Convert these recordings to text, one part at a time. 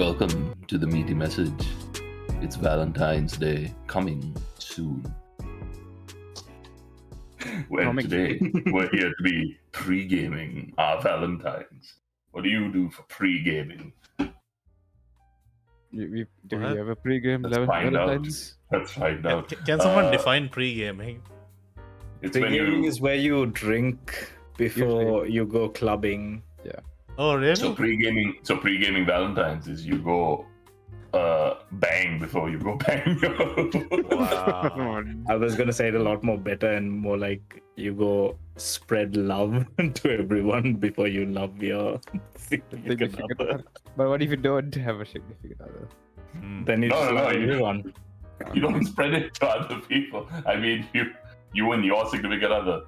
Welcome to the Meaty message. It's Valentine's Day coming soon. Well, today we're here to be pre-gaming our Valentines. What do you do for pre-gaming? Do we have a pre-game Let's find out. Valentine's? Let's find out. Can someone define pre-gaming? It's when Pre-gaming you. is where you drink before you go clubbing. Oh, really? So pre-gaming Valentines is you go bang before you go bang. Wow. I was gonna say it a lot more better and more like you go spread love to everyone before you love your significant other. But what if you don't have a significant other? Then you No, just no, love you- everyone. You don't spread it to other people. I mean, you and your significant other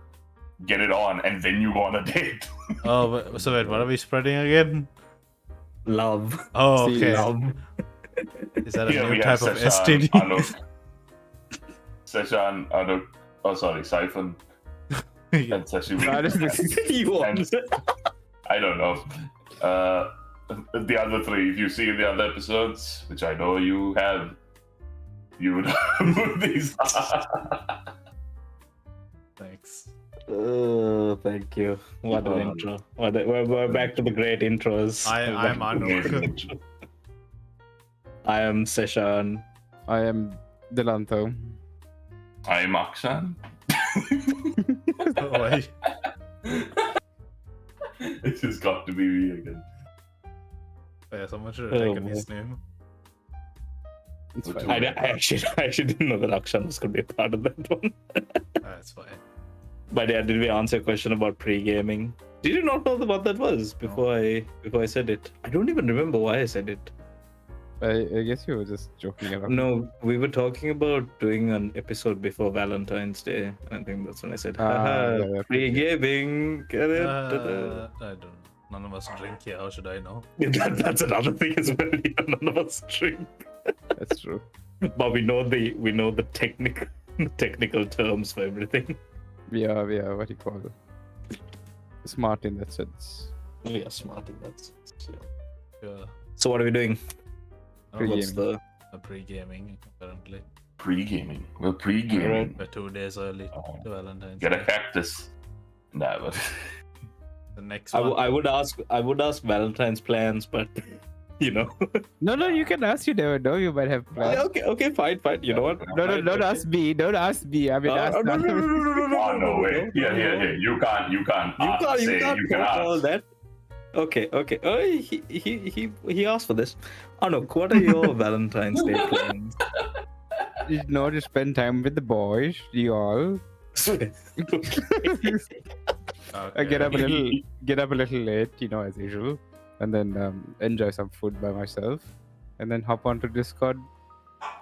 get it on, and then you go on a date. Oh, so wait, what are we spreading again? Love. Oh, See, okay. Love. Is that a Here new we type have of Seshan, STD? Anuk, Seshan, Anuk. Oh, sorry, Siphon Yeah. and SeshiBoo. You want And- I don't know. The other three, if you see the other episodes, which I know you have, you would know who these are. Thanks. Oh, thank you. What an intro. We're back to the great intros. I'm Anuk. I am Seshan. I am Dilantha. I'm Akshan. Why? It's just got to be me again. Yeah, someone should have Oh, taken his name. It's Which fine. I actually didn't know that Akshan was going to be a part of that one. That's fine. But yeah, did we answer a question about pre-gaming? Did you not know what that was before I said it? I don't even remember why I said it. I guess you were just joking around. No, we were talking about doing an episode before Valentine's Day. I think that's when I said, haha, yeah, pre-gaming. Get it? I don't. None of us drink here. How should I know? That's another thing as well. Yeah, none of us drink, That's true. but we know the technical terms for everything. We are what do you call it? Smart in that sense. We are smart in that sense. Yeah. Yeah. So what are we doing? Pre-gaming. What's the A pre-gaming apparently. Pre-gaming. We're pre-gaming. We're 2 days early to Valentine's. Get a Day. cactus. Nah, but The next I one. would ask Valentine's plans, but you know. No, you can ask. You never know. You might have plans. Okay, fine. You know what? No, Fine, don't okay. ask me. Don't ask me. I mean, ask no, oh no way. Yeah. You can't. You can't can talk all ask. that. Okay. Oh, he asked for this. Anuk, what are your Valentine's Day plans? You know, to spend time with the boys. You all. I get up a little late, you know, as usual, and then enjoy some food by myself, and then hop onto Discord,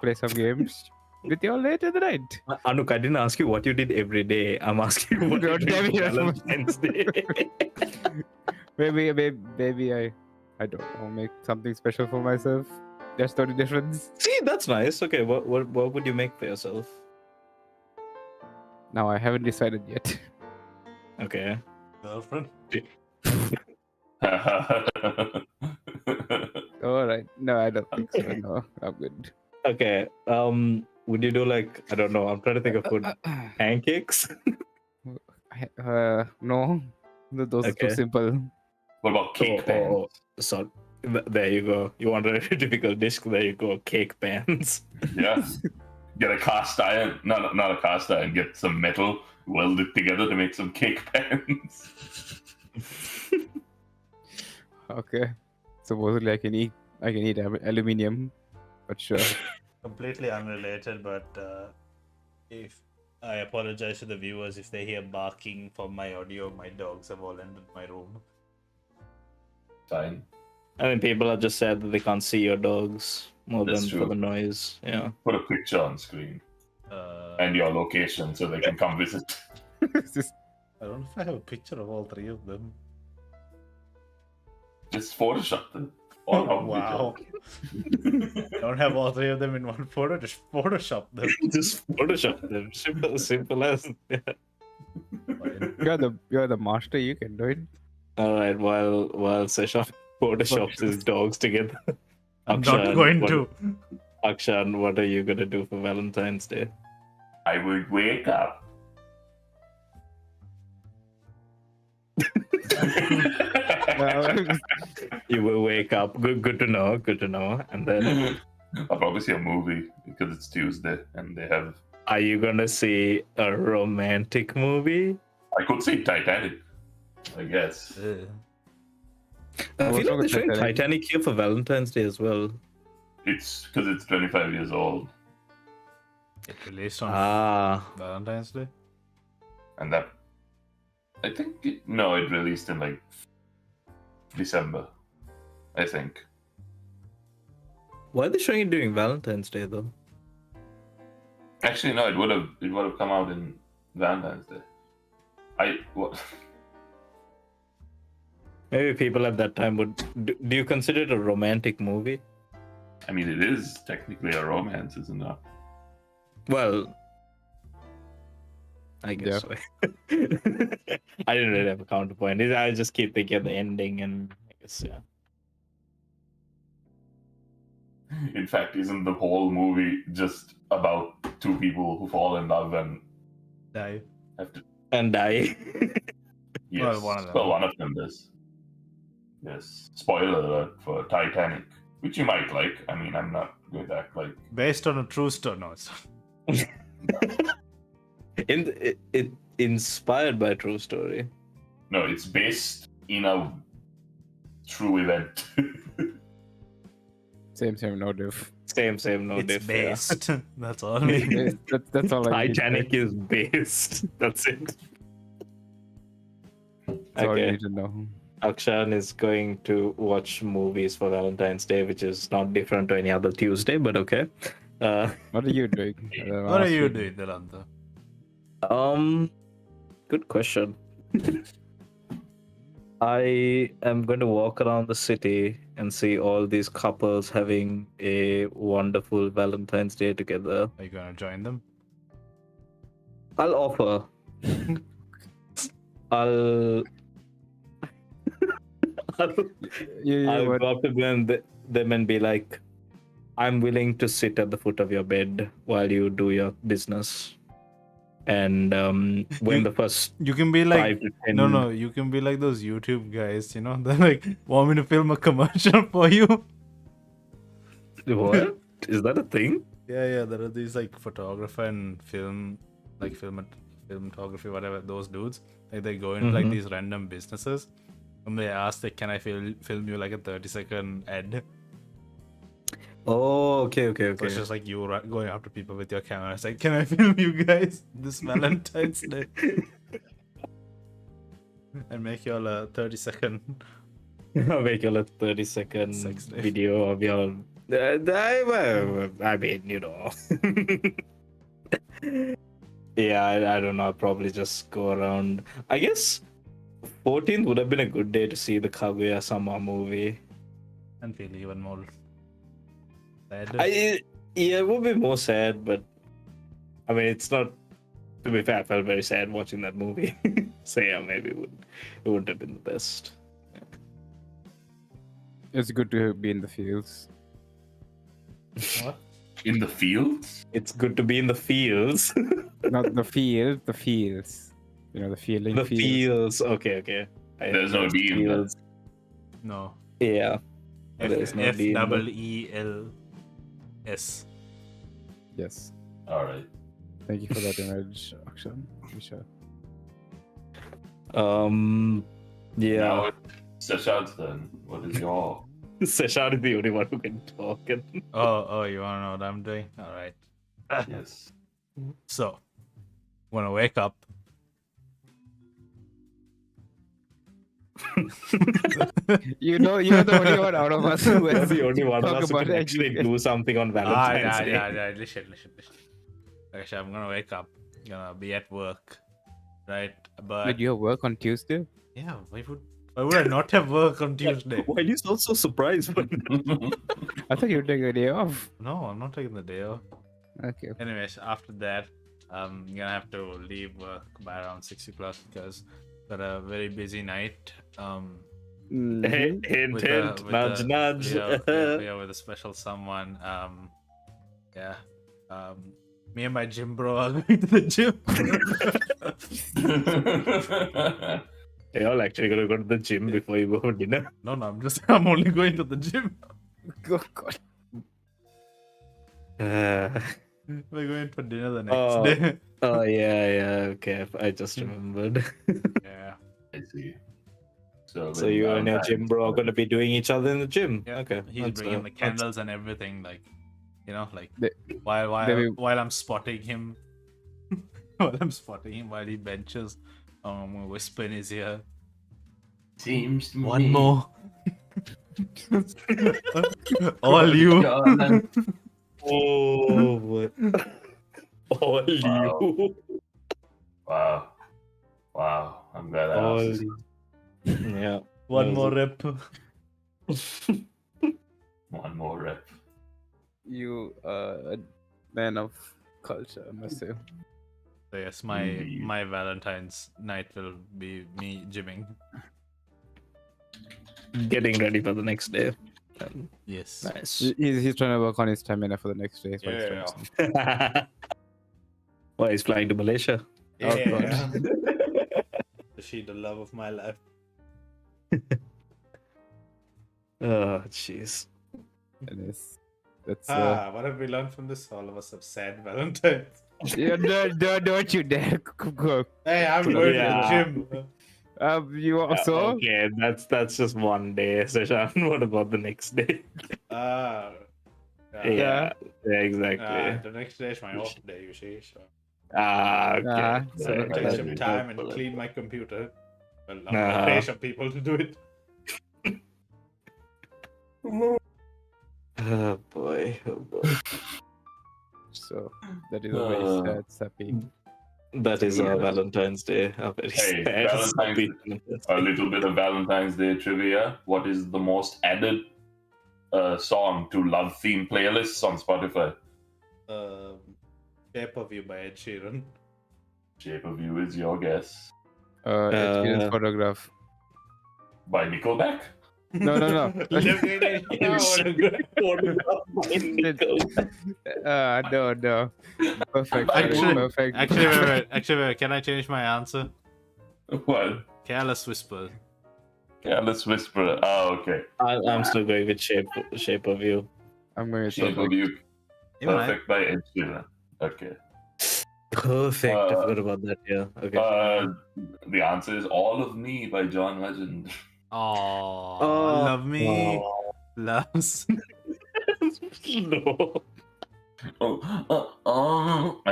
play some games with you all later in the night. Anuk, I didn't ask you what you did every day. I'm asking you what you God did damn for it. Valentine's Day. Maybe I don't know, make something special for myself. That's the only difference. See, that's nice. Okay, what would you make for yourself? Now I haven't decided yet. Okay. Girlfriend. All right, no, I don't think so. No, I'm good. Okay. Would you do like, I don't know, I'm trying to think of food. Pancakes? No, those are too Okay. simple. What about cake pans? So there you go. You want a typical dish? There you go. Cake pans. Yeah. Get a cast iron. No, not a cast iron. Get some metal, weld it together to make some cake pans. Okay, supposedly I can eat aluminium, but sure. Completely unrelated, but if I apologize to the viewers if they hear barking from my audio, my dogs have all entered my room. Fine. I mean, people are just sad that they can't see your dogs more That's than true. for the noise. Yeah. Put a picture on screen and your location so they can come visit. I don't know if I have a picture of all three of them. Just Photoshop them. Or how Wow. Don't have all three of them in one photo, just Photoshop them. Just Photoshop them. Simple as. Yeah. Fine. You're the master. You can do it. All right. While Seshan photoshops his dogs together. I'm not going to. Akshan, what are you gonna do for Valentine's Day? I would wake up. You will wake up. Good to know. Good to know. And then, I'll probably see a movie because it's Tuesday and they have. are you gonna see a romantic movie? I could see Titanic, I guess. I What's feel like wrong they're with showing Titanic? Titanic here for Valentine's Day as well. It's because it's 25 years old, It released on Ah, Valentine's Day. and that I think it released in like December, I think. why are they showing it during Valentine's Day though? Actually, no, it would have come out in Valentine's Day. What? Maybe people at that time would. Do you consider it a romantic movie? I mean, it is technically a romance, isn't it? Well, I guess so. I didn't really have a counterpoint. I just keep thinking of the ending, and I guess yeah. In fact, isn't the whole movie just about two people who fall in love and Die. have to? And die. Yes. one of them. Well, one of them does. Yes. Spoiler alert for Titanic, which you might like. I mean, I'm not going to act like. Based on a true story. No, it's not. It inspired by a true story. No, it's based in a true event. Same, no diff. Same, no It's diff. yeah. based. That's all. I mean. That's all I need. Titanic is based. That's it. That's all you Okay. need to know. Akshan is going to watch movies for Valentine's Day, which is not different to any other Tuesday, but okay. What are you doing? What are you doing, Dilantha? Good question. I am going to walk around the city and see all these couples having a wonderful Valentine's Day together. Are you gonna join them? I'll offer. I'll You go up to them and be like, I'm willing to sit at the foot of your bed while you do your business. And when the first You can be like 5 to 10 no, you can be like those YouTube guys, you know, they're like, want me to film a commercial for you? What? Is that a thing? Yeah, there are these like photographer and filmography, whatever, those dudes. Like they go into like these random businesses and they ask like, can I film you like a 30-second ad? Oh, okay. So it's just like you going up to people with your camera. It's like, can I film you guys this Valentine's Day? And make you all a 30-second. Make a 30-second Sex day. video of your. I mean, you know. Yeah, I don't know. I'll probably just go around. I guess 14th would have been a good day to see the Kaguya-sama movie. And feel even more sad. Yeah, it would be more sad, but I mean, it's not. To be fair, I felt very sad watching that movie. So yeah, maybe it wouldn't have been the best. It's good to be in the fields. What? In the fields? It's good to be in the fields. Not the field, the fields. You know, the feeling. The fields. fields. Okay. There's no D in that. No. Yeah. There's no D in that. F-E-E-L-S. Yes. All right. Thank you for that image, Akshan. Sure. Yeah. Now it's Seshan's turn. What is your? Seshan is the only one who can talk. Oh, you wanna know what I'm doing? Alright. Yes. So, when I wake up, You're the only one out of us who That's has the only one of talk us who about can actually education. do something on Valentine's Day. yeah, listen. Actually, I'm gonna wake up, gonna be at work, right? But Did you have work on Tuesday? yeah, why would I not have work on Tuesday? Why are you so surprised? I thought you were taking a day off. No, I'm not taking the day off. Okay. Anyways, after that, I'm gonna have to leave work by around 6 o'clock because got a very busy night. Mhm. Hint, with hint, nudge, nudge. with a special someone. Yeah. Me and my gym bro are going to the gym. You're all actually gonna go to the gym before you go for dinner. No, I'm only going to the gym. Oh, God. We're going for dinner the next Oh. day. Oh yeah, okay. I just remembered. Yeah. I see. So you and your gym bro are gonna be doing each other in the gym. Yeah. Okay. He's that's bringing fair. the candles and everything, like, like They- while I'm spotting him, while he benches, I'm gonna whisper in his ear. Seems to One me- more. All you. Darling. Oh, what? All you. Wow. Wow. I'm glad I All asked. you. Yeah. One more rep. One more rep. You are a man of culture, I must say. So yes, my Indeed. my Valentine's night will be me gymming. Getting ready for the next day. Yes. Nice. He's trying to work on his stamina for the next day. is what he's Yeah. trying to say. Why he's flying to Malaysia? Oh, Yeah. She the love of my life. Oh, jeez. And that's What have we learned from this? All of us have sad Valentine's. yeah, don't you dare go. Hey, I'm Put going yeah. to the gym. You also Okay, that's just one day, Seshan. What about the next day? Yeah. Yeah, exactly. The next day is my off day, you see. So Okay. Ah, so so- I take some Okay. time and clean my computer. Well, I'm Uh-huh. gonna pay some people to do it. Oh boy. so that is a very sad, sappy. That is our Valentine's Day. A very Hey, sad, Valentine's- happy A little bit of Valentine's Day trivia. What is the most added song to love theme playlists on Spotify? Shape of You by Ed Sheeran. Shape of You is your guess. Experience photograph. By Nickelback? No. No. No. Perfect. Actually- perfect. Actually, wait, can I change my answer? What? Careless Whisper. Careless Whisperer. Oh, okay. I'm still going with shape of you. I'm going to Shape of You. Even Perfect by Ed Sheeran. Okay. Perfect. I forgot about that. Yeah. Okay. The answer is All of Me by John Legend. Oh, Oh. love me, loves. No. I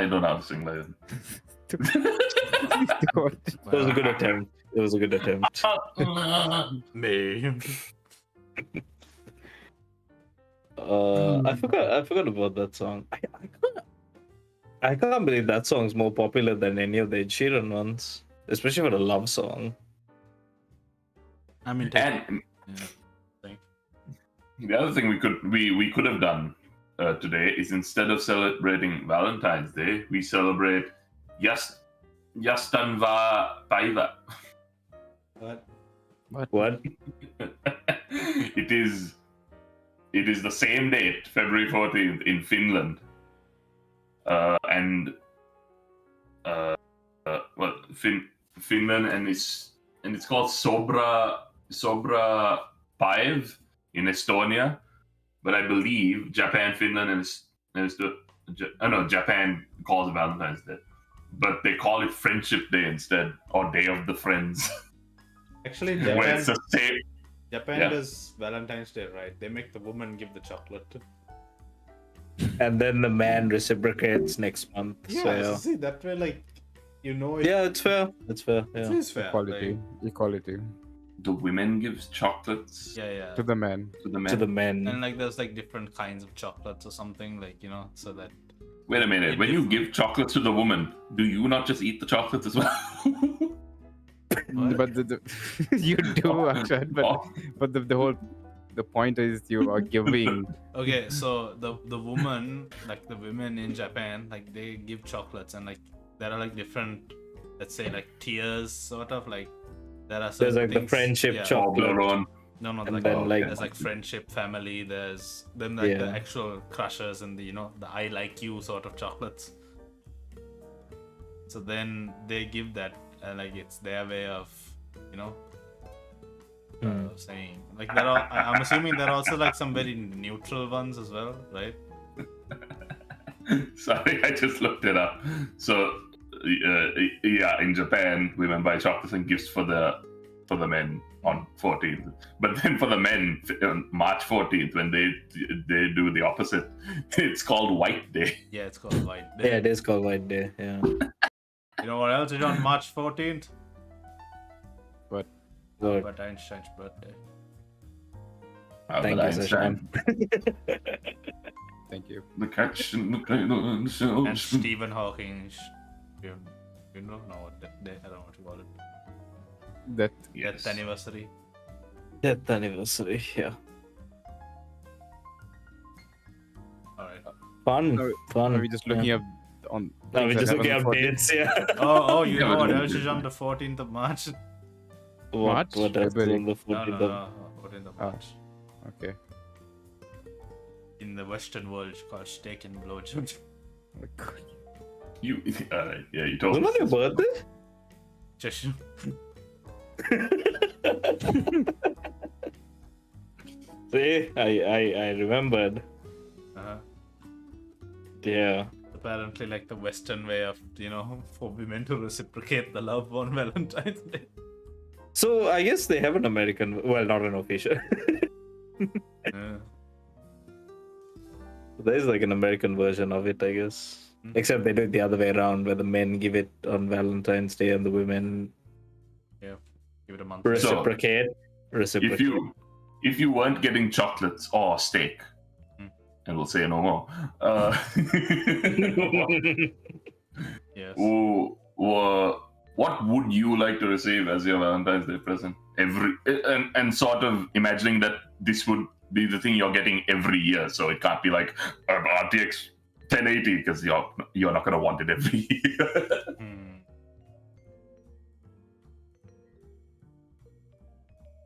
don't know how to sing like It was a good attempt. It was a good attempt. Me. I forgot about that song. I can't believe that song's more popular than any of the Ed Sheeran ones, especially for a love song. I mean, And the other thing we could have done today is instead of celebrating Valentine's Day, we celebrate Yastanva Paiva. what? What? It is the same date, February 14th, in Finland. Finland, and it's called Sobra Paiv in Estonia, but I believe Japan, Finland, and Japan calls it Valentine's Day, but they call it Friendship Day instead, or Day of the Friends. Actually, Where it's the same. Japan yeah. does Valentine's Day, right? They make the woman give the chocolate. And then the man reciprocates next month. Yeah, So, yeah. see that way, like, it, Yeah, it's fair. It's fair. it Yeah. is fair. Equality. Equality. The women gives chocolates Yeah. To the man. to the men. To the men. And like, there's like different kinds of chocolates or something, like, so that. Wait a minute. When you give chocolates to the woman, do you not just eat the chocolates as well? What? But you do, Akshan, but the point is you are giving. Okay, so the woman, like the women in Japan, like they give chocolates, and like there are like different, let's say, like tiers, sort of like There are There's certain like the things, friendship yeah. chocolate. Toblerone. No, And like, then, like- there's like friendship, family. There's then like the Yeah. actual crushers and the the I like you sort of chocolates. So then they give that, and like it's their way of saying like there are. I'm assuming there are also like some very neutral ones as well, right? Sorry, I just looked it up. So, yeah, in Japan, women buy chocolates and gifts for the men on 14th. But then for the men, on March 14th, when they do the opposite, it's called White Day. Yeah, it's called White Day. Yeah, it is called White Day. Yeah. You know what else is on March 14th? But Good. Albert Einstein's birthday. Thank you, Seshan. thank you. The catch and the cradle and the shell. And Stephen Hawking. You don't know what that day? I don't know what you call it. That Yes. Death anniversary. Death anniversary. Yeah. Alright. Fun. Are- Fun. Are we just looking yeah. up on? No, we're things just that looking happen up on 14th? dates. Yeah. Oh, you Yeah, know but what don't else do is it. on the 14th of March? March? What else is February. on the No, 14th no, of... no. 14th of Oh. March. Okay. In the Western world, it's called steak and blowjob. You, yeah, you told When me. was your birthday? Just See, I remembered. uh, Yeah. apparently like the Western way of for women to reciprocate the love on Valentine's Day. So I guess they have an American, well, not an official. Uh, There's like an American version of it, I guess. Hmm. Except they do it the other way around, where the men give it on Valentine's Day and the women give it a month. reciprocate. Reciprocate. If you weren't getting chocolates or steak, and we'll say no more. Yes. What would you like to receive as your Valentine's Day present? And sort of imagining that this would be the thing you're getting every year, so it can't be like RTX 1080 because you're not gonna want it every year.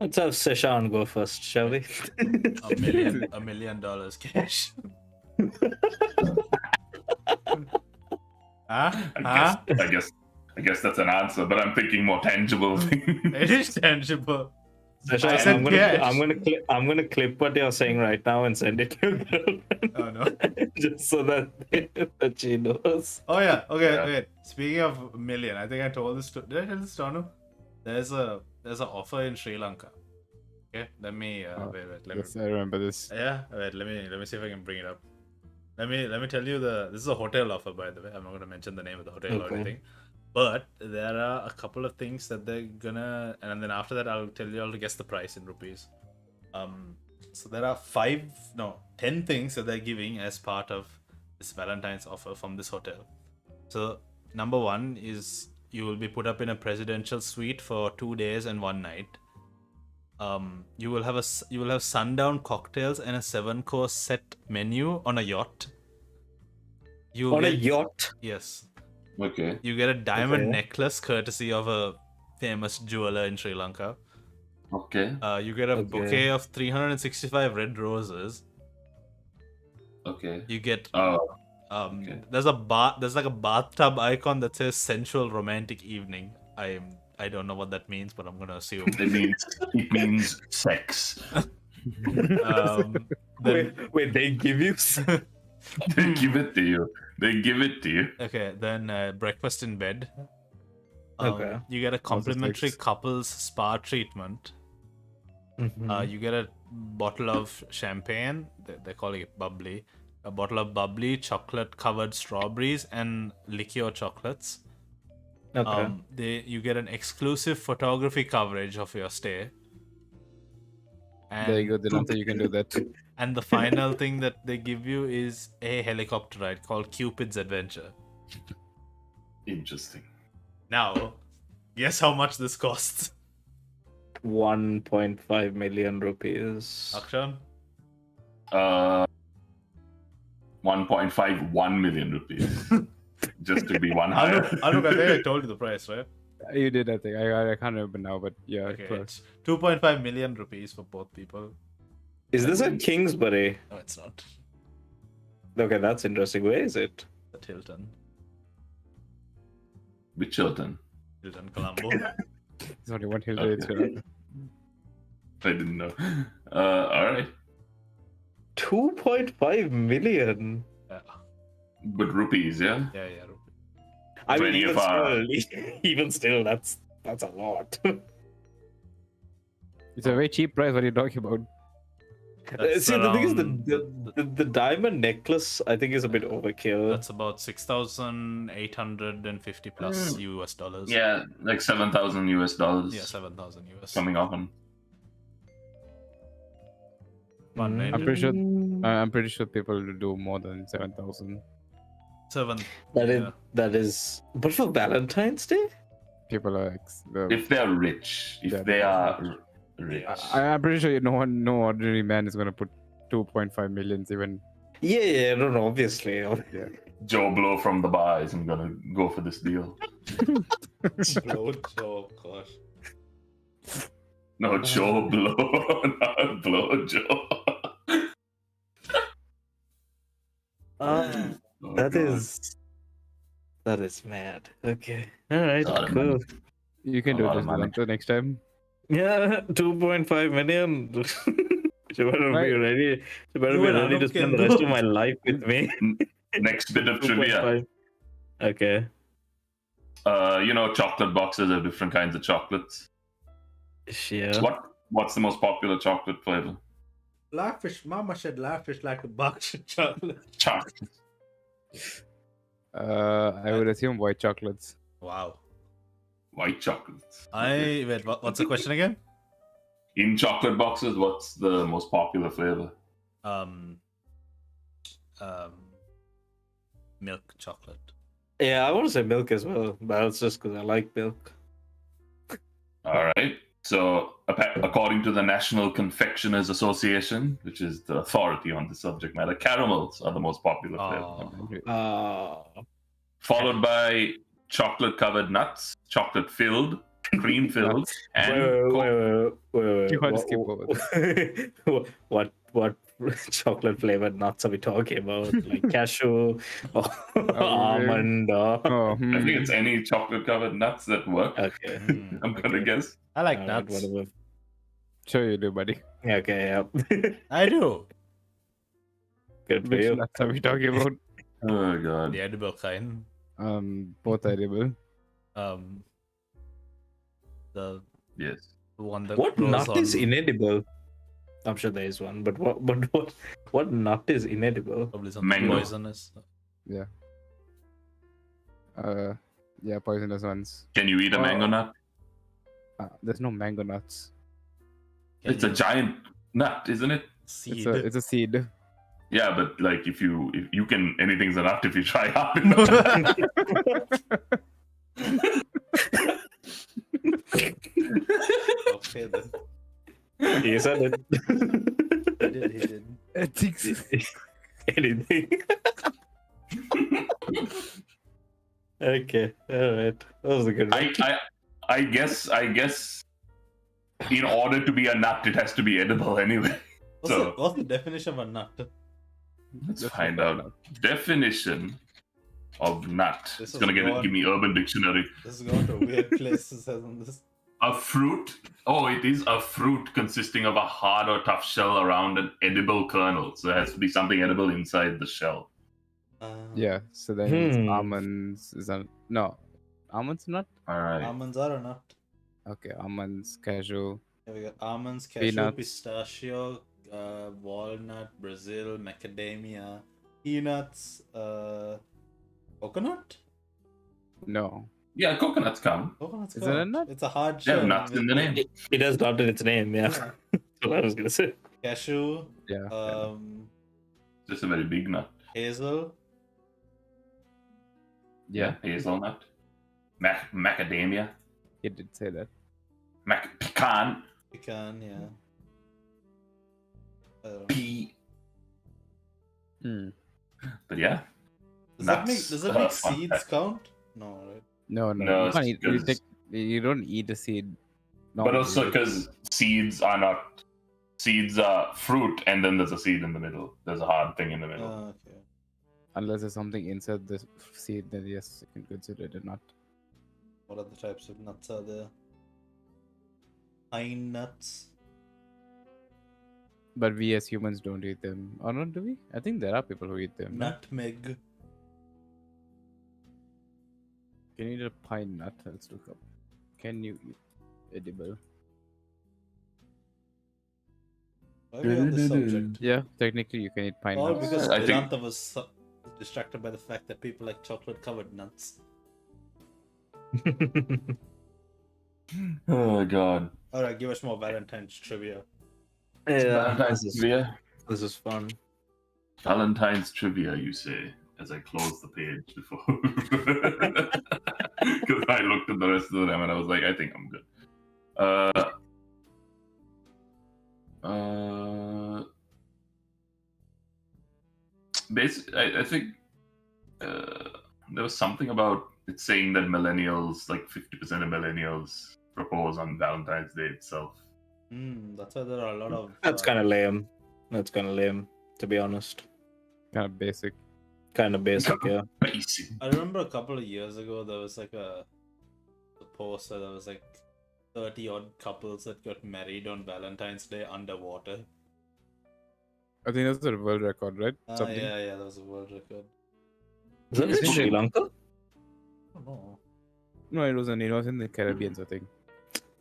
Let's have Seshan go first, shall we? $1 million cash. Huh? I guess that's an answer, but I'm thinking more tangible thing. It is tangible. Seshan, I said cash. I'm gonna clip what you're saying right now and send it to your girlfriend. Oh no. Just so that she knows. Oh yeah. Okay. Yeah. Wait. Speaking of a million, I think I told this. Did I tell this to Anu? There's an offer in Sri Lanka. Okay. Let me. Wait. Let me. Yes, I remember this. Yeah. Wait. Let me see if I can bring it up. Let me tell you this is a hotel offer, by the way. I'm not gonna mention the name of the hotel or Okay. anything. But there are a couple of things that they're gonna, and then after that I'll tell you all to guess the price in rupees. So there are 10 things that they're giving as part of this Valentine's offer from this hotel. So number one is you will be put up in a presidential suite for 2 days and 1 night. You will have sundown cocktails and a 7-course set menu on a yacht. On a yacht? Yes. Okay. You get a diamond Okay. necklace courtesy of a famous jeweler in Sri Lanka. Okay. You get a Okay. bouquet of 365 red roses. Okay. You get Okay. there's like a bathtub icon that says sensual romantic evening. I don't know what that means, but I'm gonna assume. It means sex. Wait, they give you? They give it to you. Okay, then breakfast in bed. Okay. You get a complimentary sex. couples spa treatment. Mhm. You get a bottle of champagne. They're calling it bubbly. A bottle of bubbly, chocolate-covered strawberries, and liqueur chocolates. Okay. You get an exclusive photography coverage of your stay. And, There you go, Dilantha, you can do that. And the final thing that they give you is a helicopter ride called Cupid's Adventure. Interesting. Now, guess how much this costs? 1.5 million rupees. Akshan? 1.51 million rupees. Just to be one higher. Anuk, I think I told you the price, right? You did, I think. I can't remember now, but yeah, Okay, close. it's 2.5 million rupees for both people. Is this a Kingsbury? No, it's not. Okay, that's interesting. Where is it? At Hilton. Which Hilton? Hilton Colombo. It's only one hill Okay. to I didn't know. All right. 2.5 million. Yeah, But rupees, yeah? yeah, yeah. Rupee. I mean, 20 even of our- still, even still, that's a lot. It's a very cheap price. What are you talking about? That's See, the thing is, around- the diamond necklace, I think, is a bit overkill. That's about 6,850 plus US dollars. Yeah, like 7,000 US dollars. Yeah, 7,000 US. Coming up on. One I'm pretty sure. I'm pretty sure people will do more than 7,000. 7. That is. But for Valentine's Day, People are. If they're rich. If Yeah, they are rich. I'm pretty sure no ordinary man is gonna put 2.5 millions even. yeah, no, obviously. Joe Blow from the bar isn't gonna go for this deal. Oh gosh. No, Joe Blow. Not Blow Joe. Oh, That God. is mad. Okay, all right, Lot of cool. money. You can A do lot this of money. Dilantha, next time. Yeah, 2.5 million. You better be Right. ready. You better You be and ready to Anuk spend can the rest do of my life with me. Next bit of trivia. 2.5. Okay. Chocolate boxes have different kinds of chocolates. Yeah. What's the most popular chocolate flavor? Laughish. Mama said laughish like a box of chocolate. Chocolate. I would assume white chocolates. Wow. White chocolates. Wait, what's the question again? In chocolate boxes, what's the most popular flavor? Milk chocolate. Yeah, I want to say milk as well, but that's just because I like milk. All right. So, according to the National Confectioners Association, which is the authority on the subject matter, caramels are the most popular flavor. Followed by chocolate-covered nuts, chocolate-filled, cream-filled, and Wait. You want to skip over What chocolate flavored nuts are we talking about? Like cashew or almond? Or... Oh, I think it's any chocolate-covered nuts that work. Okay. I'm gonna guess. I like Alright, nuts. whatever. Sure you do, buddy. Okay, yeah. I do. Good for Which you. nuts are we talking about? Oh god. The edible kind. Both edible. The Yes. one that What grows nut on... is inedible? I'm sure there is one, but what nut is inedible? Probably something Mango. poisonous. Yeah, poisonous ones. Can you eat a mango nut? There's no mango nuts. It's a giant nut, isn't it? seed. It's a seed. Yeah, but like if you can, anything's a nut if you try hard enough. Okay then. He said it. He did. Ethics. Anything. Okay, alright. That was a good one. I guess in order to be a nut, it has to be edible anyway. What's the definition of a nut? Let's find out. Definition of nut. This It's gonna is broad. give me Urban Dictionary. This is going to weird places on this. A fruit. Oh, it is a fruit consisting of a hard or tough shell around an edible kernel. So there has to be something edible inside the shell. Yeah. So then it's Hmm. almonds. No, almonds nut. All right. Almonds are a nut. Okay, almonds, cashew. Here we got almonds, cashew, Peanuts. pistachio, walnut, Brazil, macadamia, peanuts, coconut. No. Yeah, coconuts come. Coconut's Is it a count. nut? It's a hard They shell. have nuts in the name. It has not in its name, yeah. That's what I was gonna say. Cashew, Yeah. Just a very big nut. hazel, Yeah, hazelnut. Macadamia. He did say that. Pecan. pecan, yeah. Pea. Hmm. But yeah. Does that make Nuts. does it make Fun seeds fact. count? No, right? No. No, You can't eat. because You don't eat a seed. But normally. also because seeds are fruit, and then there's a seed in the middle. There's a hard thing in the middle. Okay. Unless there's something inside the seed, then yes, you can consider it a nut. What other types of nuts are there? Pine nuts. But we as humans don't eat them. Or not, do we? I think there are people who eat them. no? Nutmeg. Can you eat a pine nut? Let's look up. Can you eat edible? Why are we on this subject? Yeah, technically you can eat pine All nuts. because I think- Dilantha was distracted by the fact that people like chocolate-covered nuts. Oh god. Alright, give us more Valentine's trivia. Valentine's trivia. This is fun. Valentine's trivia, you say, as I close the page before. Because I looked at the rest of them and I was like, I think I'm good. Basically, I think there was something about it saying that millennials, like 50% of millennials, propose on Valentine's Day itself. That's why there are a lot of. That's kind of lame. That's kind of lame, to be honest. Kind of basic. Kind of basic, yeah. Basic. I remember a couple of years ago there was like a post where there was like 30 odd couples that got married on Valentine's Day underwater. I think that's the world record, right? Something. Yeah, that was a world record. Is that in Sri Lanka? I don't know. No, it wasn't. It was in the Caribbean, I think.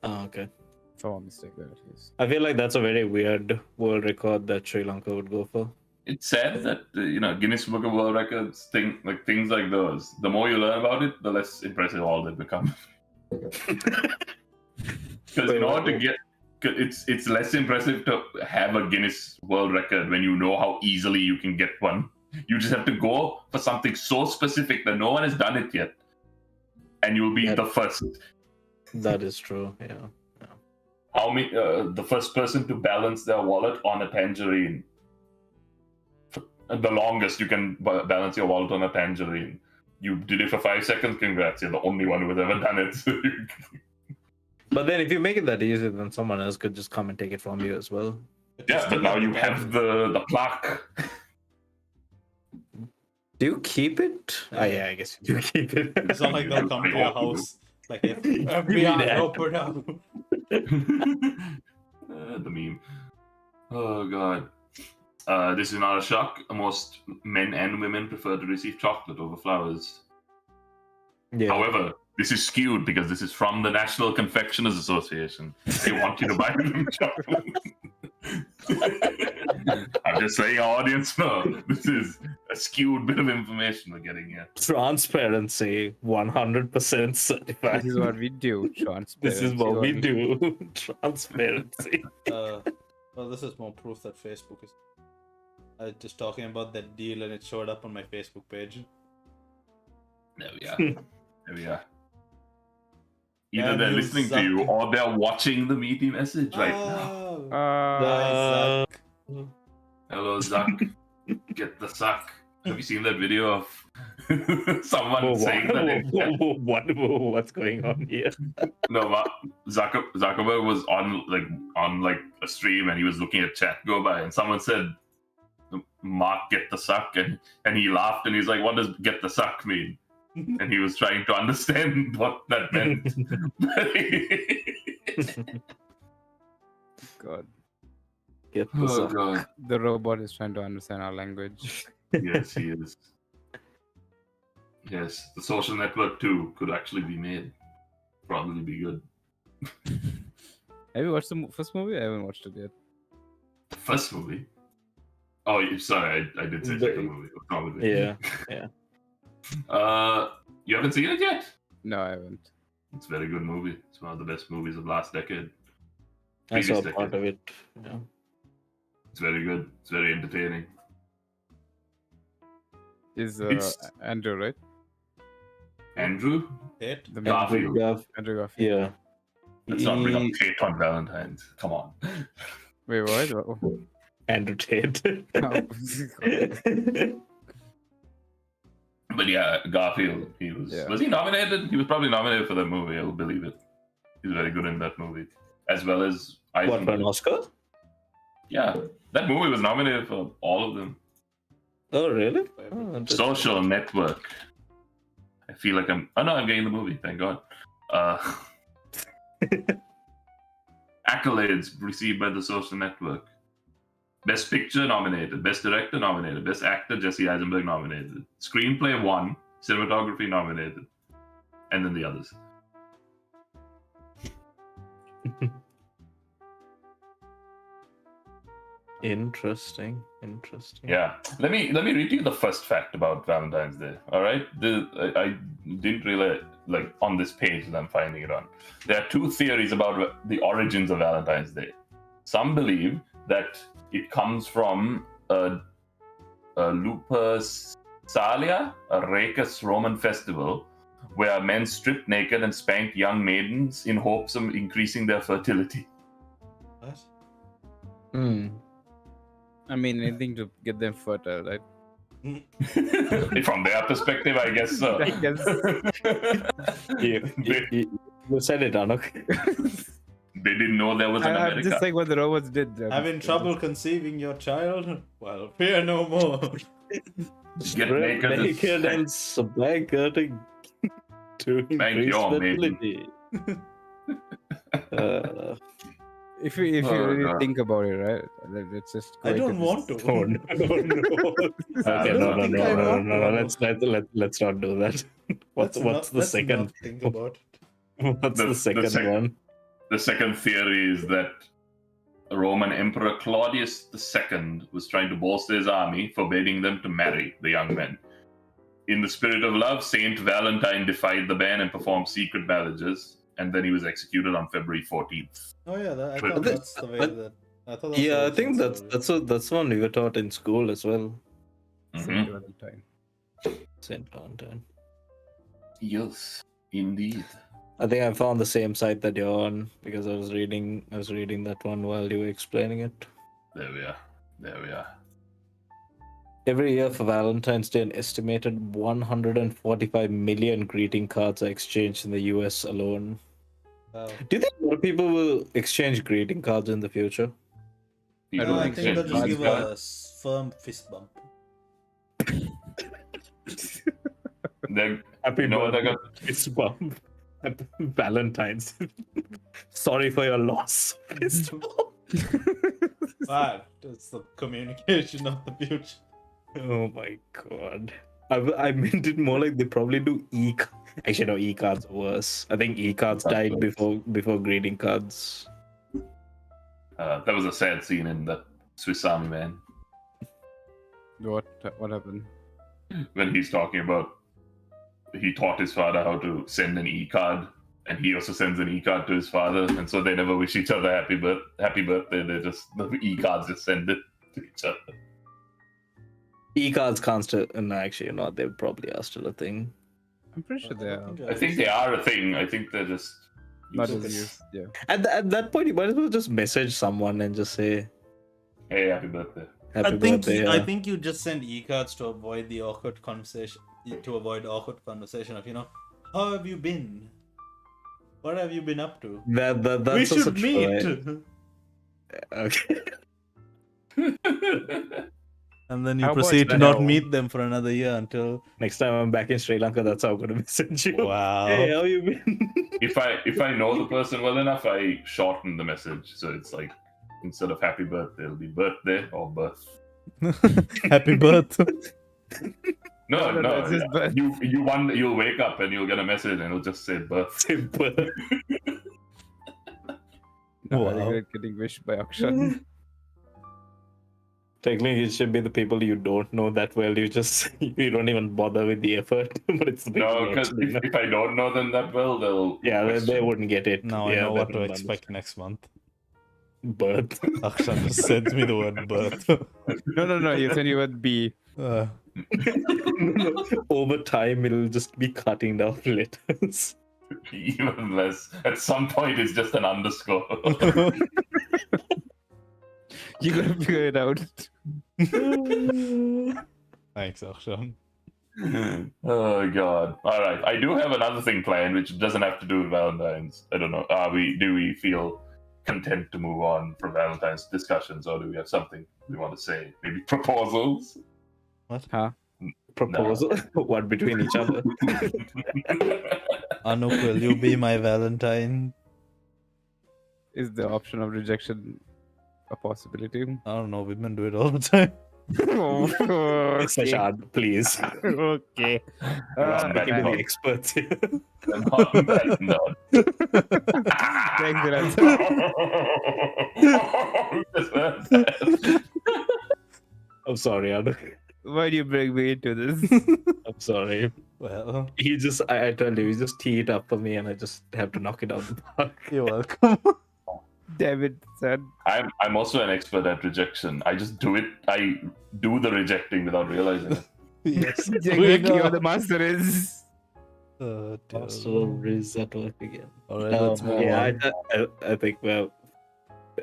Oh, okay. If I'm not mistaken, at least. I feel like that's a very weird world record that Sri Lanka would go for. It's sad that Guinness Book of World Records things like those. The more you learn about it, the less impressive all they become. Because in order to get, it's less impressive to have a Guinness World Record when you know how easily you can get one. You just have to go for something so specific that no one has done it yet, and you'll be the first. That is true, yeah. How many? The first person to balance their wallet on a tangerine. The longest you can balance your wallet on a tangerine. You did it for 5 seconds. Congrats! You're the only one who has ever done it. But then if you make it that easy, then someone else could just come and take it from you as well. Yeah, but now you have the plaque. Do you keep it? Oh, yeah, I guess you do keep it. It's not like they'll come to your house. Like, FBI, open up. The meme. Oh god. This is not a shock. Most men and women prefer to receive chocolate over flowers. Yeah. However, this is skewed because this is from the National Confectioners Association. They want you to buy them chocolate. I'm just saying, our audience, no. This is a skewed bit of information we're getting here. Transparency, 100% certified. This is what we do, This is what we do. Transparency. Well, this is more proof that Facebook is. I was just talking about that deal and it showed up on my Facebook page. There we are. There we are. Either And they're you listening suck. to you or they're watching the Meaty message right now. Nice, Zach. Hello, Zuck. Get the suck. Have you seen that video of someone saying that? What's going on here? No, Zuckerberg was on a stream and he was looking at chat go by and someone said, "Mark, get the suck," and he laughed and he's like, "What does get the suck mean?" And he was trying to understand what that meant. God. Get this Oh up. god. The robot is trying to understand our language. Yes, he is. Yes, the Social Network 2 could actually be made. Probably be good. Have you watched the first movie? I haven't watched it yet. The first movie? Oh, sorry, I did say second movie. What's wrong with it? Yeah. You haven't seen it yet? No, I haven't. It's a very good movie. It's one of the best movies of last decade. I saw Previous part decade. of it. Yeah. It's very good. It's very entertaining. Is It's- Andrew, right? Andrew? Tate? The Garfield. Andrew Garfield. Yeah. Let's not bring up Tate on Valentine's. Come on. Wait, what? Oh. Andrew Tate. But yeah, Garfield, was he nominated? He was probably nominated for that movie, I'll believe it. He's very good in that movie. As well as What, for an Oscar? Yeah, that movie was nominated for all of them. Oh, really? Oh, Social Network. I feel like I'm getting the movie, thank God. Accolades received by the Social Network. Best Picture nominated, Best Director nominated, Best Actor Jesse Eisenberg nominated, Screenplay 1, Cinematography nominated, and then the others. Interesting. Yeah. Let me read you the first fact about Valentine's Day. All right. I didn't really like on this page that I'm finding it on. There are two theories about the origins of Valentine's Day. Some believe that it comes from a Lupercalia, a raucous Roman festival, where men stripped naked and spanked young maidens in hopes of increasing their fertility. What? I mean, anything to get them fertile, right? From their perspective, I guess so. I guess. You said it, Anuk. They didn't know there was an America. I'm just like what the Romans did. Having trouble conceiving your child? Well, fear no more. Get naked and spank her to increase your fertility. If you really think about it, right? It's just. I don't want to. Oh, no. Okay, no. Let's not do that. What's the second? Think about it. What's the second one? The second theory is that Roman Emperor Claudius II was trying to bolster his army, forbidding them to marry the young men. In the spirit of love, Saint Valentine defied the ban and performed secret marriages, and then he was executed on February 14th. Oh yeah, I thought that's the way that. I thought. Yeah, I think that's one we were taught in school as well. Saint Valentine. Saint Valentine. Yes, indeed. I think I found the same site that you're on because I was reading that one while you were explaining it. There we are. Every year for Valentine's Day, an estimated 145 million greeting cards are exchanged in the US alone. Wow. Do you think more people will exchange greeting cards in the future? People I think they'll just exchange give a firm fist bump. Happy birthday, fist bump. Valentine's. Sorry for your loss. Fist bump. That is the communication of the future. Oh my god. I meant it more like they probably do Actually, no, e-cards are worse. I think e-cards died before greeting cards. That was a sad scene in the Swiss Army Man. What happened? When he's talking about he taught his father how to send an e-card, and he also sends an e-card to his father, and so they never wish each other happy birthday. They just the e-cards just send it to each other. E-cards can't still. No, actually, not. They probably are still a thing. I'm pretty sure they are. I think they are a thing. I think they're just Not as used. Yeah. At that point, you might as well just message someone and just say, "Hey, happy birthday." Happy birthday. I think you just send e-cards to avoid the awkward conversation. To avoid awkward conversation of how have you been? What have you been up to? That's we also should meet. true, right? Okay. And then you How proceed about to not now? meet them for another year until. Next time I'm back in Sri Lanka, that's how I'm gonna message you. Wow. Hey, how you been? If I know the person well enough, I shorten the message, so it's like instead of happy birthday, it'll be birthday or birth. Happy birthday. No, it's just birth. You'll wake up and you'll get a message and it'll just say birth. No, I Wow. think getting wished by Akshan. Technically, it should be the people you don't know that well. You don't even bother with the effort. But it's the people No, you because actually know. if I don't know them that well, they'll They wouldn't get it. Now I Yeah, know they what to wouldn't expect next month. understand. Birth. Akshan just sends me the word birth. No. You said you would be. Over time, it'll just be cutting down letters. even less. At some point, it's just an underscore. You gotta figure it out. Thanks, Akshan. Oh god. All right. I do have another thing planned, which doesn't have to do with Valentine's. I don't know. Do we feel content to move on from Valentine's discussions, or do we have something we want to say? Maybe proposals. Huh? Proposal? What between each other? Anuk, will you be my Valentine? Is the option of rejection a possibility? I don't know. Women do it all the time. Seshan, please. Okay. On that Give me the note. experts here. And on that note. Thanks, Dilantha. I'm sorry, Anuk. Why do you bring me into this? I'm sorry. Well, I told you, he just tee it up for me and I just have to knock it out the park. you're welcome. Damn it, son. I'm also an expert at rejection. I just do it. I do the rejecting without realizing it. Yes. Exactly what the master is. Dear. So is that work again? Alright, let's move Yeah, on.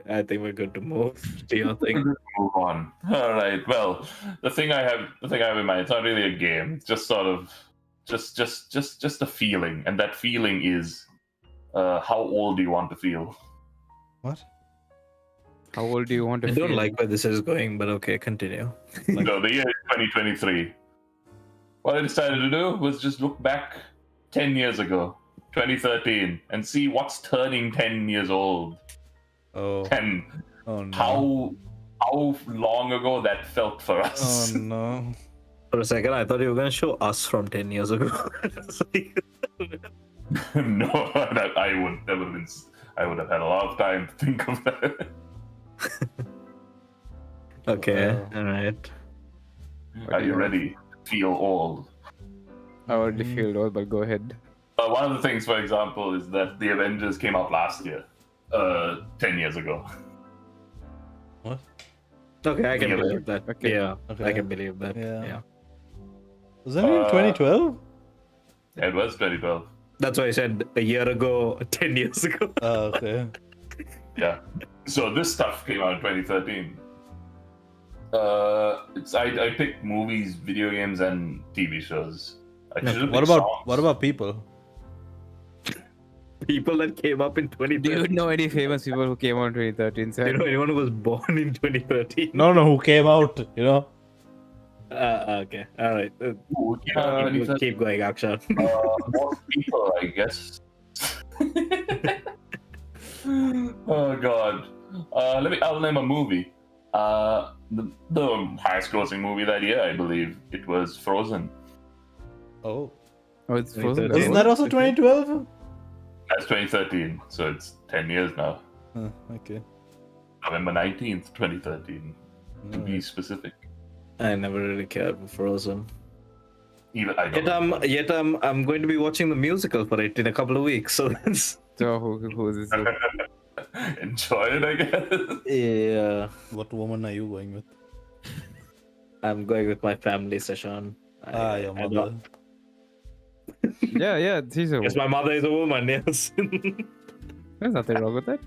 I think we're good to move to your thing. Move on. All right. Well, the thing I have in mind. It's not really a game. It's just sort of, just a feeling, and that feeling is, how old do you want to feel? What? How old do you want to I feel? don't like where this is going, but okay, continue. No, the year is 2023. What I decided to do was just look back 10 years ago, 2013, and see what's turning 10 years old. Oh. 10. Oh no. How long ago that felt for us. Oh no. For a second, I thought you were going to show us from 10 years ago. No, I would have had a lot of time to think of that. Okay, Wow. alright. Are you ready to feel old? I already feel old, but go ahead. One of the things, for example, is that the Avengers came out last year, 10 years ago. What? Okay, I can Yeah. believe that. Okay. Yeah, Okay. I can believe that. Yeah. Yeah. Was that in 2012? It was 2012. That's why I said a year ago, 10 years ago. Oh, okay. Yeah. So this stuff came out in 2013. I picked movies, video games, and TV shows. I should've What picked about songs. people? People that came up in 2013. Do you know any famous people who came out in 2013? Do Sir? you know anyone who was born in 2013? No, who came out, you know? Okay, alright. Who came out in 2013? Keep going, Akshan. More people, I guess. Oh god. I'll name a movie. The highest grossing movie that year, I believe. It was Frozen. Oh. Oh, it's Frozen. 2013. Isn't that also 2012? That's 2013, so it's 10 years now. Okay. November 19th, 2013, to be specific. I never really cared for Frozen. Even I don't. Yet I'm going to be watching the musical for it in a couple of weeks, so that's... So who is this? Enjoy it, I guess. Yeah. What woman are you going with? I'm going with my family, Seshan. Your I mother. don't- Yeah, she's a. Yes, my mother is a woman, yes. There's nothing wrong with that.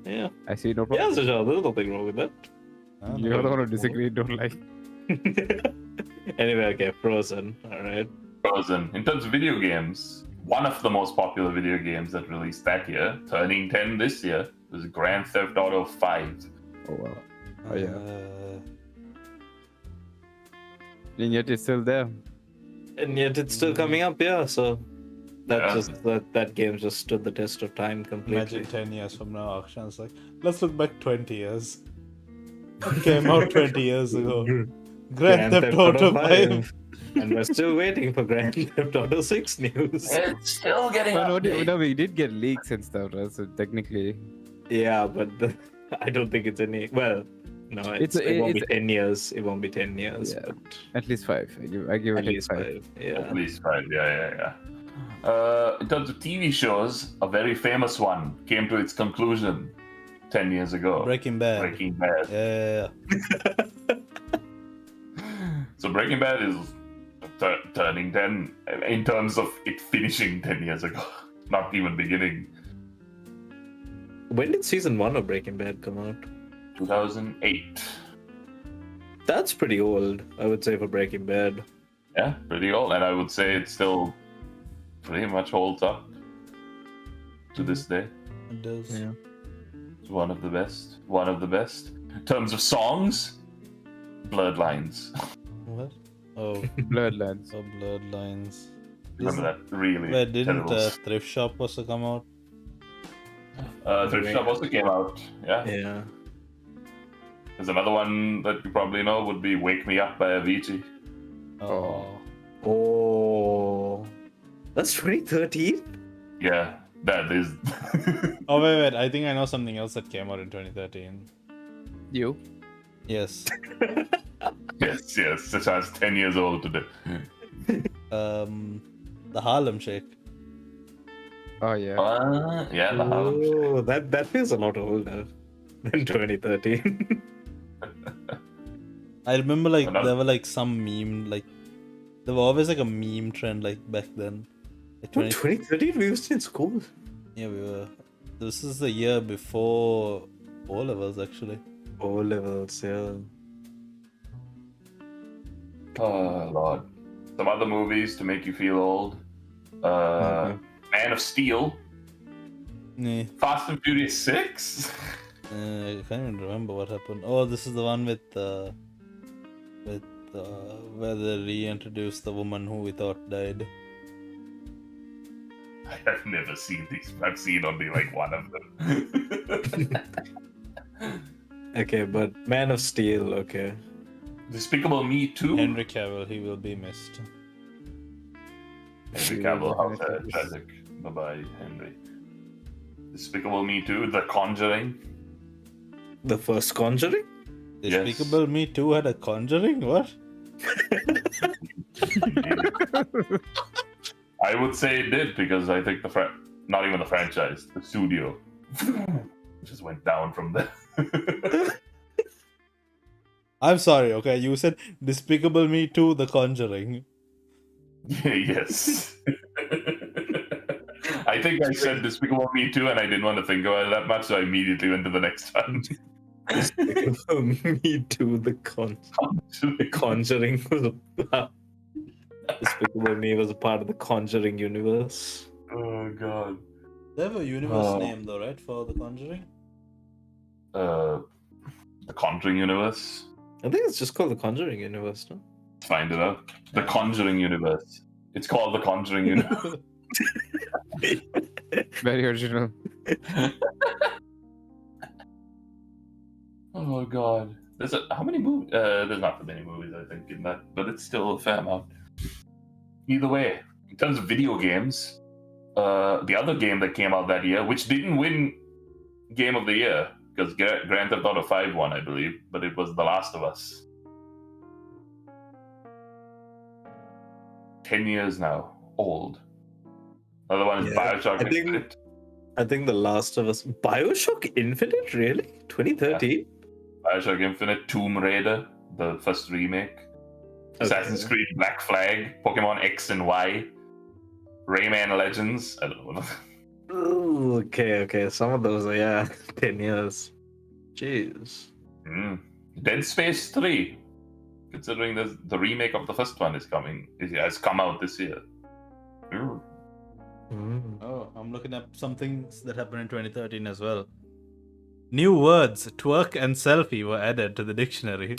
Yeah. I see no Yeah, problem. Seshan, there's nothing wrong with that. You're the one who disagree, don't like. Anyway, okay, Frozen. Alright. Frozen. In terms of video games, one of the most popular video games that released that year, turning 10 this year, was Grand Theft Auto 5. Oh wow. Oh yeah. Uh, And yet it's still there. And yet it's still coming up, yeah, so that's Yeah. that game just stood the test of time completely. imagine 10 years from now, Akshan's like, let's look back 20 years. It came out 20 years ago. Grand Theft Auto 5. And we're still waiting for Grand Theft Auto 6 news. It's still getting No, updated. we did get leaks and stuff, right? So technically, Yeah, but I don't think it's any. Well, no, it won't be 10 years. It won't be 10 years. Yeah. But at least 5. I give at it least 5. 5. Yeah. At least 5, yeah. In terms of TV shows, a very famous one came to its conclusion 10 years ago. Breaking Bad. Breaking Bad. Yeah. So Breaking Bad is turning 10 in terms of it finishing 10 years ago, not even beginning. When did season 1 of Breaking Bad come out? 2008. That's pretty old, I would say, for Breaking Bad. Yeah, pretty old, and I would say it still pretty much holds up to this day. It does. Yeah. It's one of the best. One of the best. In terms of songs, Bloodlines. What? Oh, Bloodlands. oh, Bloodlines. Remember that really Where didn't terrible. Thrift Shop also come out? Thrift Shop also came out. Yeah. Yeah. There's another one that you probably know would be "Wake Me Up" by Avicii. Oh. Oh. That's 2013? Yeah, that is. Oh, wait. I think I know something else that came out in 2013. You? Yes. yes. Seshan's 10 years old today. The Harlem Shake. Oh yeah. Yeah, the Harlem Shake. Oh, that feels a lot older than 2013. I remember like Another- there were like some meme like there were always like a meme trend like back then. Like 2013? We were still in school. Yeah, we were. This is the year before O levels actually. O levels, yeah. Oh Lord. Some other movies to make you feel old. Okay. Man of Steel. Yeah. Fast and Furious 6. I can't even remember what happened. Oh, this is the one with where they reintroduced the woman who we thought died. I have never seen these. I've seen only like one of them. Okay, but Man of Steel, okay. Despicable Me 2. Henry Cavill, he will be missed. Henry Cavill, how tragic. Bye bye, Henry. Despicable Me 2. The Conjuring. The first Conjuring? Yes. Despicable Me 2 had a Conjuring? What? I would say it did because I think not even the franchise, the studio just went down from there. I'm sorry, okay? You said Despicable Me 2, The Conjuring. Yes. I think I said Despicable Me 2 and I didn't want to think about it that much, so I immediately went to the next one. Me too, the Conjuring was Despicable Me was a part of the Conjuring universe. Oh god. They have a universe Oh. name though, right? For The Conjuring? The Conjuring universe. I think it's just called the Conjuring universe, no? Let's find it out. The Conjuring universe. It's called the Conjuring universe. Very original. Oh god. How many movies? There's not that many movies, I think, in that, but it's still a fair amount. Either way, in terms of video games, the other game that came out that year, which didn't win Game of the Year, because Grand Theft Auto 5 won, I believe, but it was The Last of Us. 10 years now, old. Another one is Yeah, Bioshock I think- Infinite. I think The Last of Us. Bioshock Infinite? Really? 2013? Bioshock Infinite, Tomb Raider, the first remake. Assassin's Creed Black Flag, Pokemon X and Y, Rayman Legends. I don't know. Ooh, okay. Some of those are, yeah, 10 years. Jeez. Dead Space 3. Considering the remake of the first one has come out this year. Ooh. Oh, I'm looking up some things that happened in 2013 as well. New words, twerk and selfie were added to the dictionary.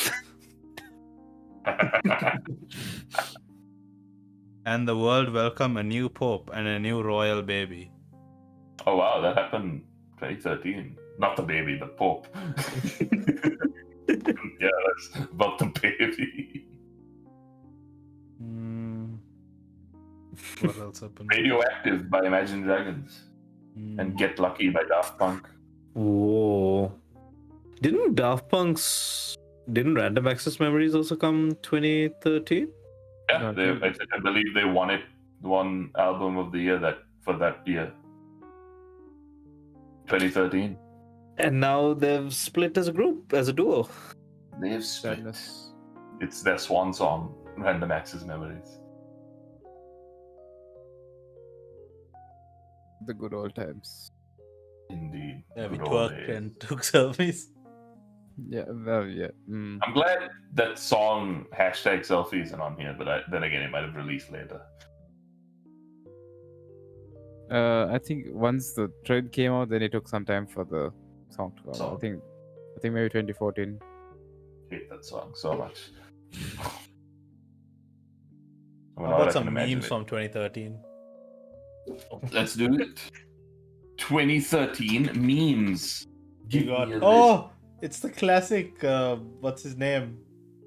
And the world welcomed a new pope and a new royal baby. Oh wow, that happened 2013. Not the baby, the Pope. Yeah, that's about the baby. What else happened? Radioactive by Imagine Dragons. And Get Lucky by Daft Punk. Whoa. Didn't Random Access Memories also come 2013? Yeah, I believe they won album of the year for that year. 2013. And now they've split as a group, as a duo. They have split. Sadness. It's their swan song, Random Access Memories. The good old times. Indeed. Yeah, we Good old twerked days. and took selfies. Yeah, well, yeah. Mm. I'm glad that song #selfie isn't on here, but then again, it might have released later. I think once the trend came out, then it took some time for the song to come out. Song. I think maybe 2014. Hate that song so much. I mean, How all I about can some imagine memes it. from 2013? Let's do it. 2013 memes. You Give got me a list. oh, it's the classic. What's his name?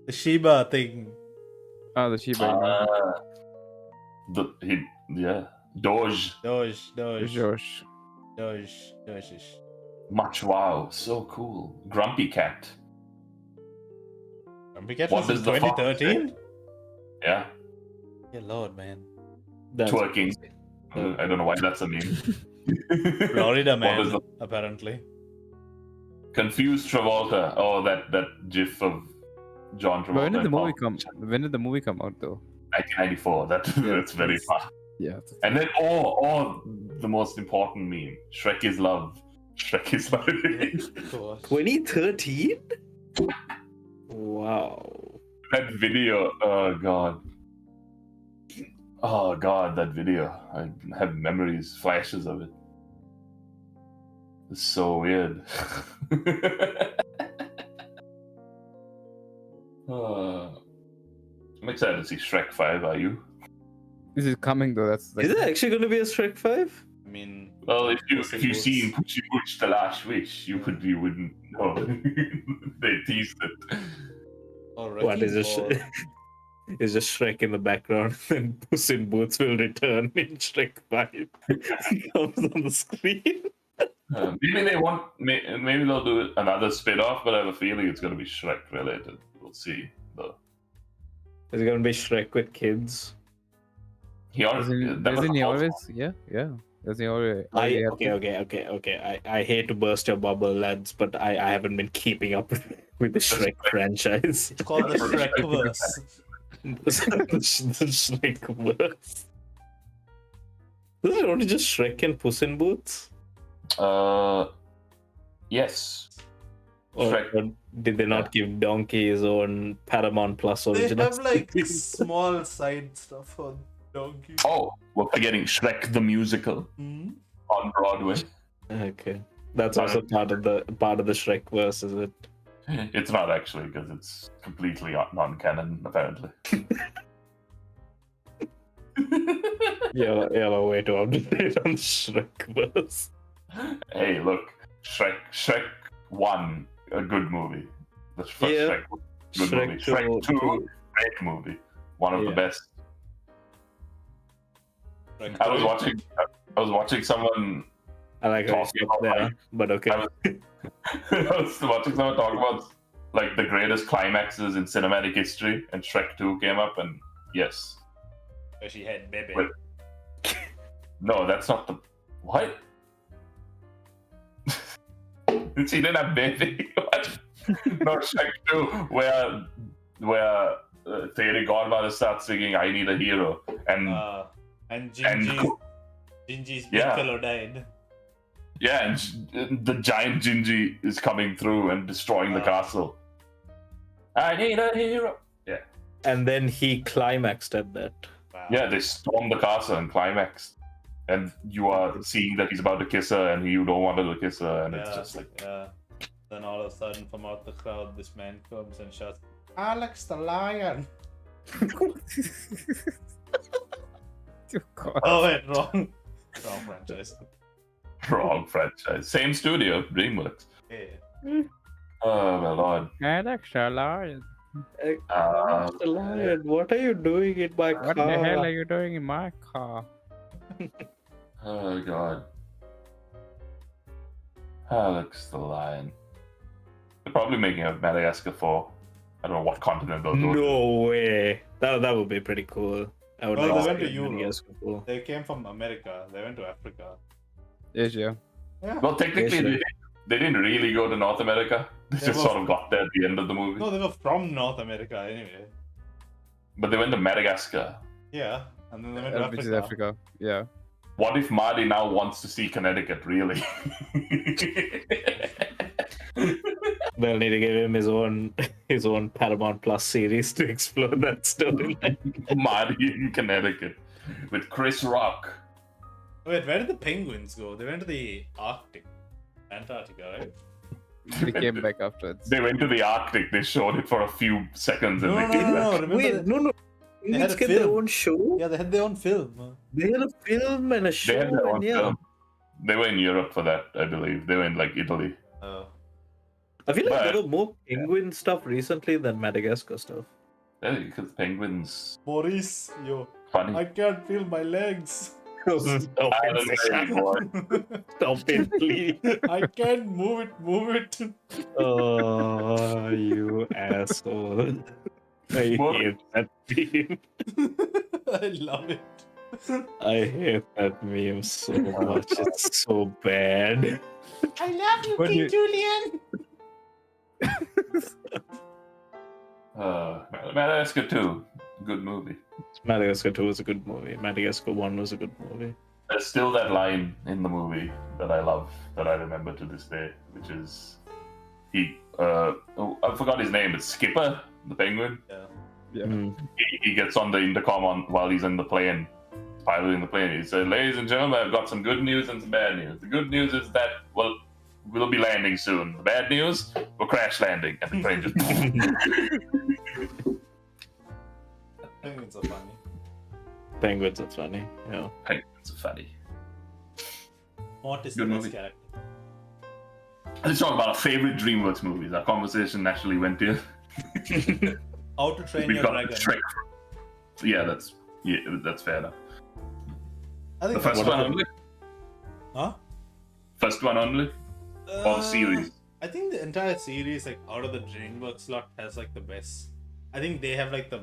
The Shiba thing. Oh, the Shiba Inu. Doge. Doge. Josh. Much wow, so cool. Grumpy cat. Grumpy Cat What was in does the fox 2013. Yeah, Yeah, Lord, man. That's twerking. I don't know why that's a meme. Florida What man, is the apparently. confused Travolta? Oh, that GIF of John Travolta. When did the and movie Paul. come? When did the movie come out though? 1994. That's very far. Yeah. And then, the most important meme: Shrek is love. Shrek is love. 2013? Wow. That video. Oh god, that video. I have memories, flashes of it. It's so weird. I'm excited to see Shrek 5. Are you? This is coming though. That's Is it actually going to be a Shrek 5? I mean, Well, if Puss in you Boots. seen Pussy Boots: The Last Wish, you wouldn't know. They teased it. Already What is this? or- Is just Shrek in the background, and Puss in Boots will return in Shrek 5. He comes on the screen. Maybe they'll do another spin-off, but I have a feeling it's going to be Shrek related. We'll see though. Is it going to be Shrek with kids? He already, that was Doesn't he the always? Yeah. Doesn't he already? already have kids? Okay. I hate to burst your bubble, lads, but I haven't been keeping up with the Shrek franchise. It's called the Shrekverse. the Shrekverse. Is it only just Shrek and Puss in Boots? Yes. Or Shrek. did they not give Donkey his own Paramount Plus They original? have like small side stuff on Donkey. Oh, we're forgetting Shrek the musical Hmm? on Broadway. Okay, that's also part of the Shrekverse, is it? It's not actually, because it's completely non-canon, apparently. Yeah, way to update on Shrekverse. Hey, look, Shrek 1, a good movie. The first Yeah. Shrek, good Shrek movie. Shrek 2, great movie. One of the Yeah. best. Shrek I was 3. watching someone. I like how you Talking stopped about, there, like, but okay. I was watching someone talk about like the greatest climaxes in cinematic history, and Shrek 2 came up, and yes. Where she had Bebe. Wait. No, that's not the what? She didn't have baby. What? No, Shrek 2, where Fairy Godmother starts singing "I Need a Hero," and And and Gingy's big Yeah. fellow died. yeah, and the giant Gingy is coming through and destroying the castle. I need a hero. And then he climaxed at that. Wow. Yeah, they storm the castle and climax, and you are seeing that he's about to kiss her, and you don't want her to kiss her, and it's just like. Yeah. Then all of a sudden, from out the crowd, this man comes and shouts, "Alex the Lion!" God. Oh wait, wrong franchise. Wrong franchise. Same studio, DreamWorks. Yeah. Oh my lord. Alex the Lion. The Lion, what are you doing in my car? What the hell are you doing in my car? Oh god. Alex the Lion. They're probably making a Madagascar 4. I don't know what continent they'll go to. No way. That would be pretty cool. I would Well, like they to went see to Europe. Madagascar 4. They came from America. They went to Africa. Asia. Yeah. Well, technically, Yes, they didn't really go to North America. They They just were- sort of got there at the end of the movie. No, they were from North America anyway. But they went to Madagascar. Yeah, and then they went to Which is Africa. Africa. Yeah. What if Marty now wants to see Connecticut, really? They'll need to give him his own Paramount Plus series to explore that storyline. Marty in Connecticut with Chris Rock. Wait, where did the penguins go? They went to the Arctic, Antarctica, right? They came back afterwards. They went to the Arctic. They showed it for a few seconds and No, they no, came no, back. no. Remember Wait, no. They had Let's a get their film. own show. Yeah, they had their own film. They had a film and a show. They had their own and film. They were in Europe for that, I believe. They were in like Italy. I feel like But- there were more penguin stuff recently than Madagascar stuff. Yeah, because penguins Boris, yo, funny. I can't feel my legs. Stop I don't know anymore. Stop it, please. I can't move it. Oh, you asshole. I What? hate that meme. I love it. I hate that meme so much. It's so bad. I love you, What do King you- Julian. Madagascar 2, good movie. Madagascar 2 was a good movie. Madagascar 1 was a good movie. There's still that line in the movie that I love, that I remember to this day, which is I forgot his name. It's Skipper, the penguin. Yeah. Mm. He gets on the intercom while he's in the plane, piloting the plane. He said, "Ladies and gentlemen, I've got some good news and some bad news. The good news is that, well, we'll be landing soon. The bad news, we're crash landing." And the plane just... Penguins are funny. Penguins are funny. Yeah. Penguins are funny. What is Good the best movie. character? Let's talk about our favorite DreamWorks movies. Our conversation naturally went here. How to Train We've Your got Dragon. Shrek. Yeah, that's fair enough. I The think first that's one only? Huh? First one only? Or the series? I think the entire series, like out of the DreamWorks lot, has like the best. I think they have like the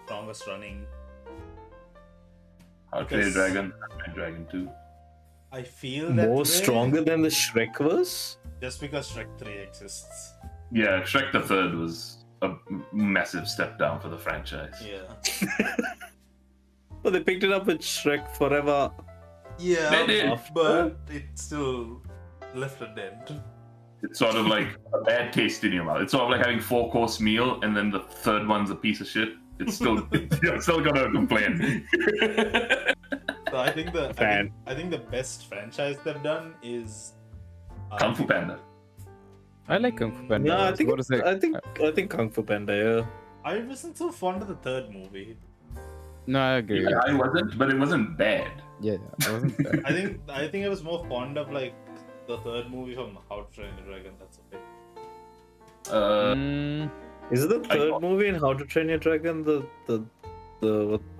strongest running. How to Train Your Dragon, How to Train Your Dragon 2. I feel that More way stronger than the Shrek was? just because Shrek 3 exists. Yeah, Shrek the Third was a massive step down for the franchise. Yeah. But they picked it up with Shrek Forever. Yeah, They did. but it still left a dent. It's sort of like a bad taste in your mouth. It's sort of like having 4-course meal and then the third one's a piece of shit. It's still you're still gonna complain. So I think Fan. I think the best franchise they've done is Kung Fu Panda. I like Kung Fu Panda. No, I think What is it? I think Kung Fu Panda, yeah. I wasn't so fond of the third movie. No, I agree. Yeah, I wasn't, but it wasn't bad. Yeah, I wasn't bad. I think I was more fond of like the third movie from How to Train Your Dragon. That's okay. Mm, Is it the I third got- movie in How to Train Your Dragon?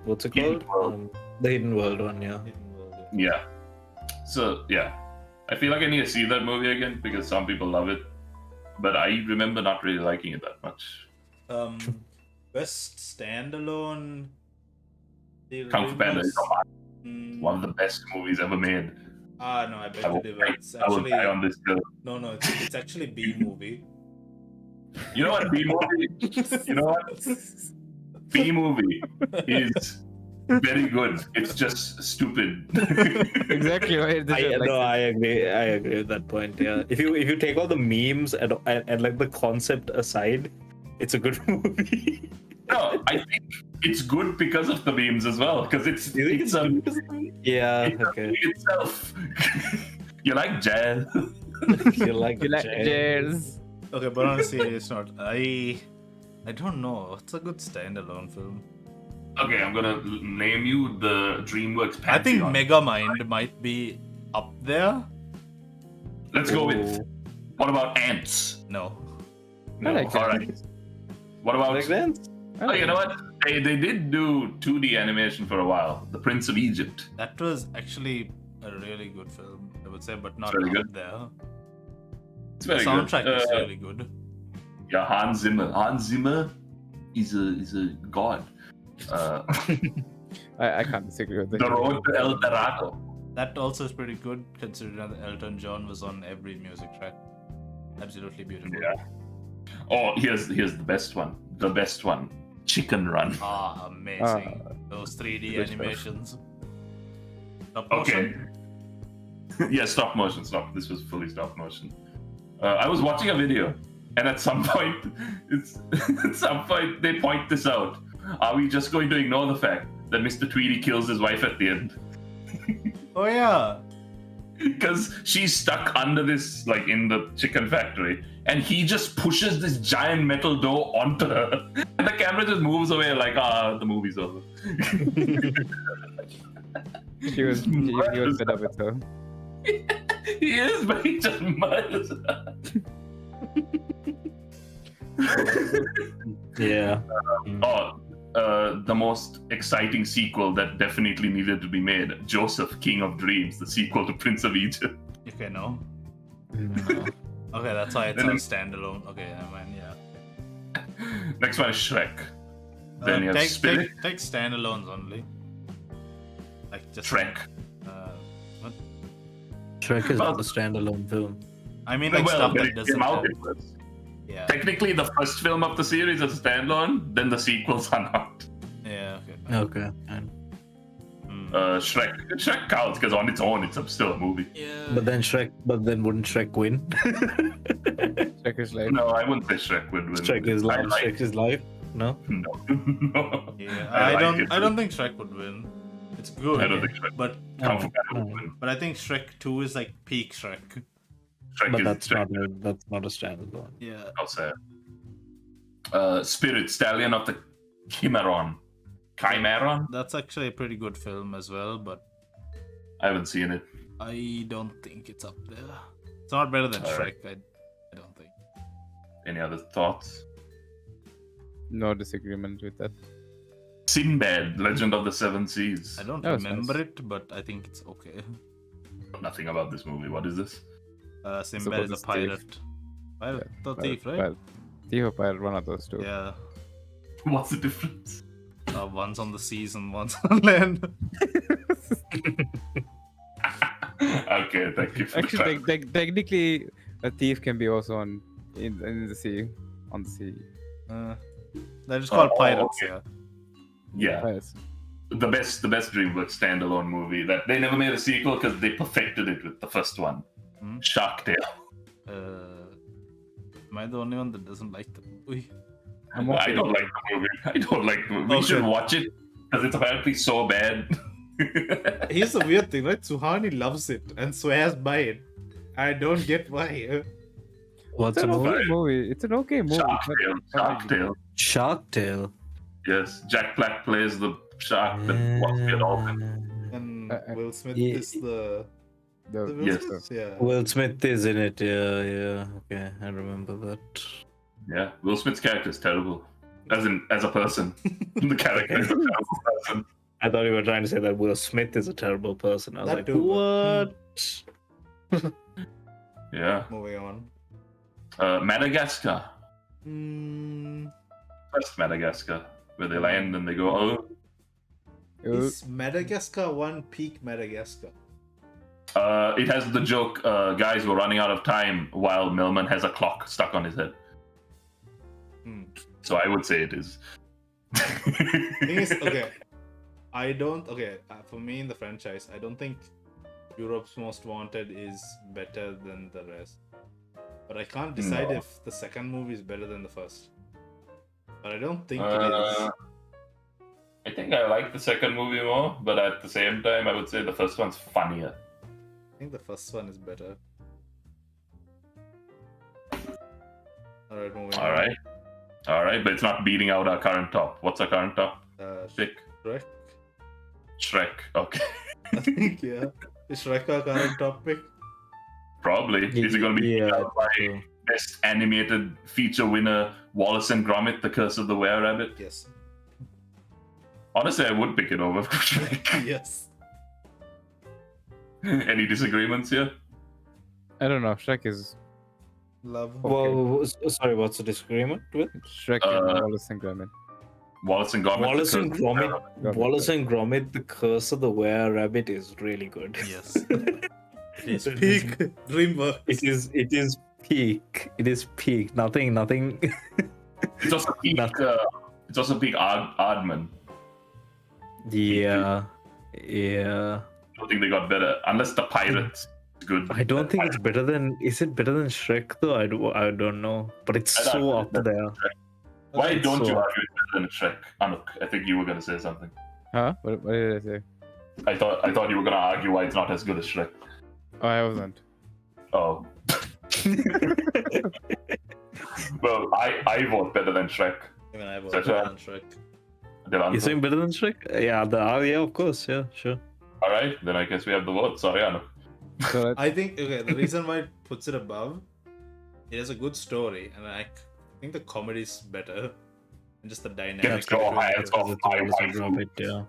What's it Hidden called? World. The Hidden World one, yeah. Hidden World, yeah. Yeah. So yeah, I feel like I need to see that movie again because some people love it, but I remember not really liking it that much. Best standalone. The Kung Fu Panda is Mm, one of the best movies ever made. no, I bet I will, you differ. It's I will actually die on this hill. no, it's actually B movie. You know what? B movie. You know what? B movie is very good. It's just stupid. exactly. Right? This is like- I agree with that point. Yeah, if you take all the memes and like the concept aside, it's a good movie. No, I think it's good because of the memes as well. Because it's You think it's it's a good because of the- Yeah, it's a okay. movie itself. You like jazz? You like You like jazz. jazz? Okay, but honestly, it's not. I don't know. It's a good standalone film. Okay, I'm gonna name you the DreamWorks I think pantheon. Megamind might be up there. Let's go with. What about Ants? No. I like All it. right. What about? Like that? Oh, you know what? They did do 2D animation for a while. The Prince of Egypt. That was actually a really good film, I would say, but not Very up good. there. It's The very soundtrack good. is really good. Yeah, Hans Zimmer. Hans Zimmer is a god. I can't disagree with that. The Road to El Dorado. That also is pretty good, considering that Elton John was on every music track. Absolutely beautiful. Yeah. Oh, here's the best one. The best one. Chicken Run. Ah, amazing. Those 3D good stuff. animations. Stop Okay. motion. Yeah, stop motion. This was fully stop motion. I was watching a video, And at some point, they point this out. Are we just going to ignore the fact that Mr. Tweedy kills his wife at the end? Oh yeah. Because she's stuck under this, like in the chicken factory, and he just pushes this giant metal door onto her, and the camera just moves away like, the movie's over. He was fed up with her. He is, but he just murders her. Yeah. The most exciting sequel that definitely needed to be made, Joseph, King of Dreams, the sequel to Prince of Egypt. Okay, no. No. Okay, that's why it's a standalone. Okay, never mind, yeah. Next one is Shrek. Then you have Spirit. Take standalones only. Like just Shrek. What? Shrek is not a standalone film. I mean, like stuff when that it doesn't. came out, Have... it was. Yeah. Technically, the first film of the series is a standalone, then the sequels are not. Yeah. Okay. Okay. And, Shrek counts because on its own, it's still a movie. Yeah. but then wouldn't Shrek win? Shrek is life. No, I wouldn't say Shrek would win. Shrek is life. Shrek is life. No. No. No. Yeah. I like don't. it. I don't think Shrek would win. It's good. I don't think Shrek But would win. I think Shrek 2 is like peak Shrek. Shrek But is that's Shrek. not a standalone. Yeah. I'll say. Spirit, Stallion of the Chimeron. Chimeron? That's actually a pretty good film as well, but I haven't seen it. I don't think it's up there. It's not better than Alright. Shrek. I don't think. Any other thoughts? No disagreement with that. Sinbad, Legend of the Seven Seas. I don't That was remember nice. it, but I think it's okay. Nothing about this movie. What is this? Sinbad is a it's thief. pirate. Pirate or thief, right? Well, thief or pirate, one of those two. Yeah. What's the difference? One's on the seas and one's on land. Okay, thank you for Actually, the technically, a thief can be also in the sea, on the sea. They're just called Oh, pirates, okay. yeah. Yeah, Pirates. the best DreamWorks standalone movie that they never made a sequel because they perfected it with the first one. Hmm? Shark Tale. Am I the only one that doesn't like the movie? I don't like the movie. I don't like the movie. We should watch it because it's apparently so bad. Here's the weird thing, right? Suhani loves it and swears by it. I don't get why. What's It's a an movie? okay movie. It's an okay movie. Shark but- Tale. Shark Tale. Shark Tale. Yes, Jack Black plays the shark that wants to be a dolphin. And Will Smith yeah. is the The- Yes. Yeah. Will Smith is in it. Yeah. Okay, I remember that. Yeah, Will Smith's character is terrible. As a person. The character is a terrible person. I thought you were trying to say that Will Smith is a terrible person. I was That like, too, what? Yeah. Moving on. Madagascar. Mm, First Madagascar. Where they land and they go, oh. is Madagascar 1 peak Madagascar? It has the joke, guys were running out of time while Millman has a clock stuck on his head. Hmm. So I would say it is. Thing is, okay. For me in the franchise, I don't think Europe's Most Wanted is better than the rest. But I can't decide No. if the second movie is better than the first. But I don't think it is. I think I like the second movie more, but at the same time, I would say the first one's funnier. I think the first one is better. Alright, moving on. Alright, but it's not beating out our current top. What's our current top pick? Shrek? Shrek. Okay. I think, yeah. Is Shrek our current top pick? Probably. Is it going to be beat Yeah, out by true. best animated feature winner Wallace and Gromit: The Curse of the Were-Rabbit? Yes. Honestly, I would pick it over Shrek. Yes. Any disagreements here? I don't know. Shrek is Love. Well, sorry, what's the disagreement with? Shrek and Wallace and Gromit. Wallace and Gromit. Wallace The and Curse of the Gromit. Were-Rabbit. Wallace and Gromit: The Curse of the Were-Rabbit is really good. Yes. It is peak DreamWorks. It is peak. It is peak. Nothing. It's also peak. It's also peak Aardman. Yeah. I don't think they got better, unless the pirates It's good. I don't think it's better than. Is it better than Shrek though? I don't know. But it's I don't so know. up there. Why It's don't so you up. argue it's better than Shrek? Anuk, I think you were gonna say something. Huh? What did I say? I thought you were gonna argue why it's not as good as Shrek. Oh, I wasn't. Oh. Well, I vote better than Shrek. I mean, I Seshan. voted on Shrek. Dilantha. You saying better than Shrek? Yeah, yeah, of course, yeah, sure. All right, then I guess we have the vote. Sorry, Anuk. So that, I think the reason why it puts it above, it has a good story, and I think the comedy is better, and just the dynamic. Yeah, let's go between high, the let's two. go high, high. Yeah.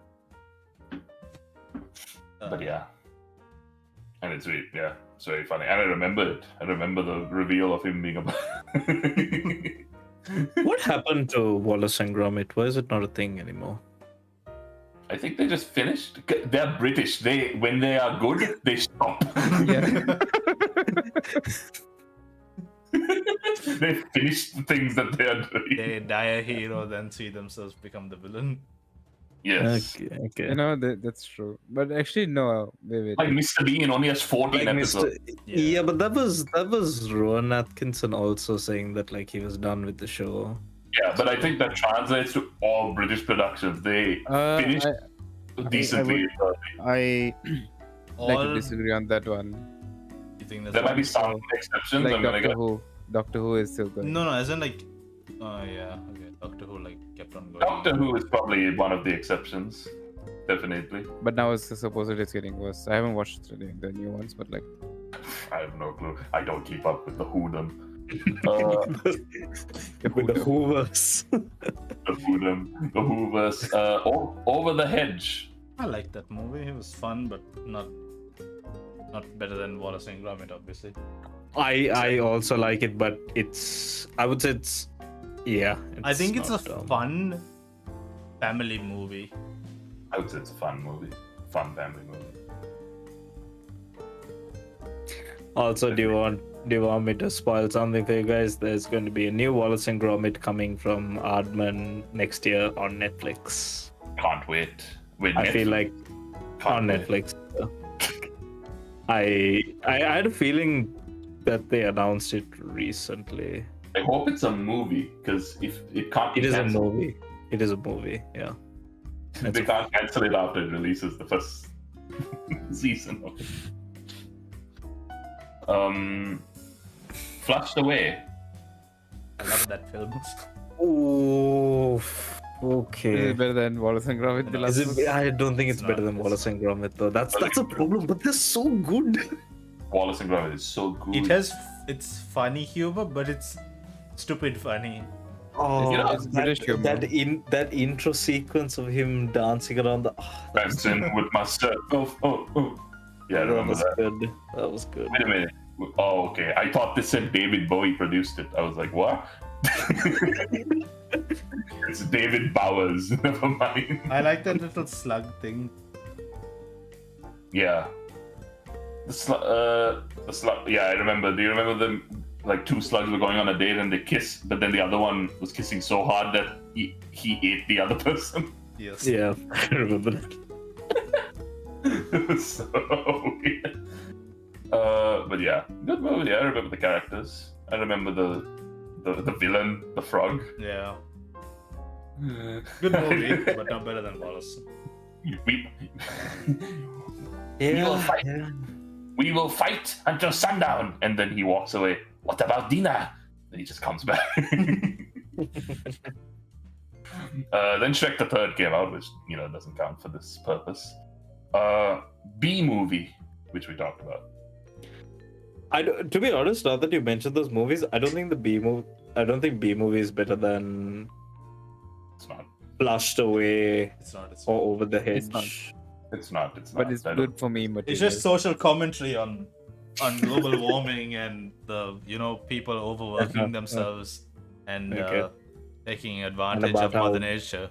But yeah, and it's really, yeah, it's very funny, and I remember it. I remember the reveal of him being a. What happened to Wallace and Gromit? Why is it not a thing anymore? I think they just finished. They're British. When they are good, they stop. yeah. They finish the things that they are doing. They die a hero, then see themselves become the villain. Yes. Okay. You know, that's true. But actually, no. Wait. Like Mr. Bean only has 14 Like episodes. Yeah, but that was Rowan Atkinson also saying that like he was done with the show. Yeah, but I think that translates to all British productions. They finish decently. I like to All disagree on that one. you think that's There might be wrong? some exceptions. Like I'm gonna Doctor get. Who. Doctor Who is still going. No, as in like, oh yeah, okay. Doctor Who like kept on going. Doctor Who is probably one of the exceptions. Definitely. But now it's supposedly it's getting worse. I haven't watched the new ones, but like. I have no clue. I don't keep up with the Whodom. With the Hoovers. The Whodom. The Hoovers. Over the Hedge. I liked that movie. It was fun, but not better than Wallace and Gromit, obviously. I also like it, but I would say it's I think it's a not, fun family movie. I would say it's a fun movie. Fun family movie. Also, do you want me to spoil something for you guys? There's going to be a new Wallace and Gromit coming from Aardman next year on Netflix. Can't wait. Wait, I feel like on wait. Netflix. I had a feeling that they announced it recently. I hope it's a movie because if it can't, be It is a cancelled, movie. It is a movie. Yeah. They can't cancel it after it releases the first season of it. Flushed Away. I love that film. Oh, okay. Is it better than Wallace and Gromit? The last one? I don't think it's It's better not. than Wallace and Gromit though. That's a problem. But they're so good. Wallace and Gromit is so good. It's funny humor, but it's stupid funny. Oh, You know, it's British humor. that intro sequence of him dancing around the. Dancing with my shirt. Oh. Yeah, I that remember was that. good. That was good. Wait a minute. Oh, okay. I thought this said David Bowie produced it. I was like, what? It's David Bowers. Never mind. I like that little slug thing. Yeah. The slug. Yeah, I remember. Do you remember them? Like two slugs were going on a date and they kissed, but then the other one was kissing so hard that he ate the other person. Yes. Yeah, I remember that. It was so weird. But yeah, good movie. I remember the characters. I remember the villain, the frog. Yeah. Good movie, but not better than Wallace. We Yeah, will fight. yeah. We will fight until sundown. And then he walks away. What about dinner? Then he just comes back. Then Shrek the Third came out, which doesn't count for this purpose. B movie, which we talked about. To be honest, now that you mentioned those movies, I don't think B movie is better than It's not. Flushed Away It's not. or Over the It's not. Hedge. It's not. It's not. But it's I good for me. It's just social commentary on global warming and the people overworking themselves and Okay. taking advantage about of Mother how- Nature,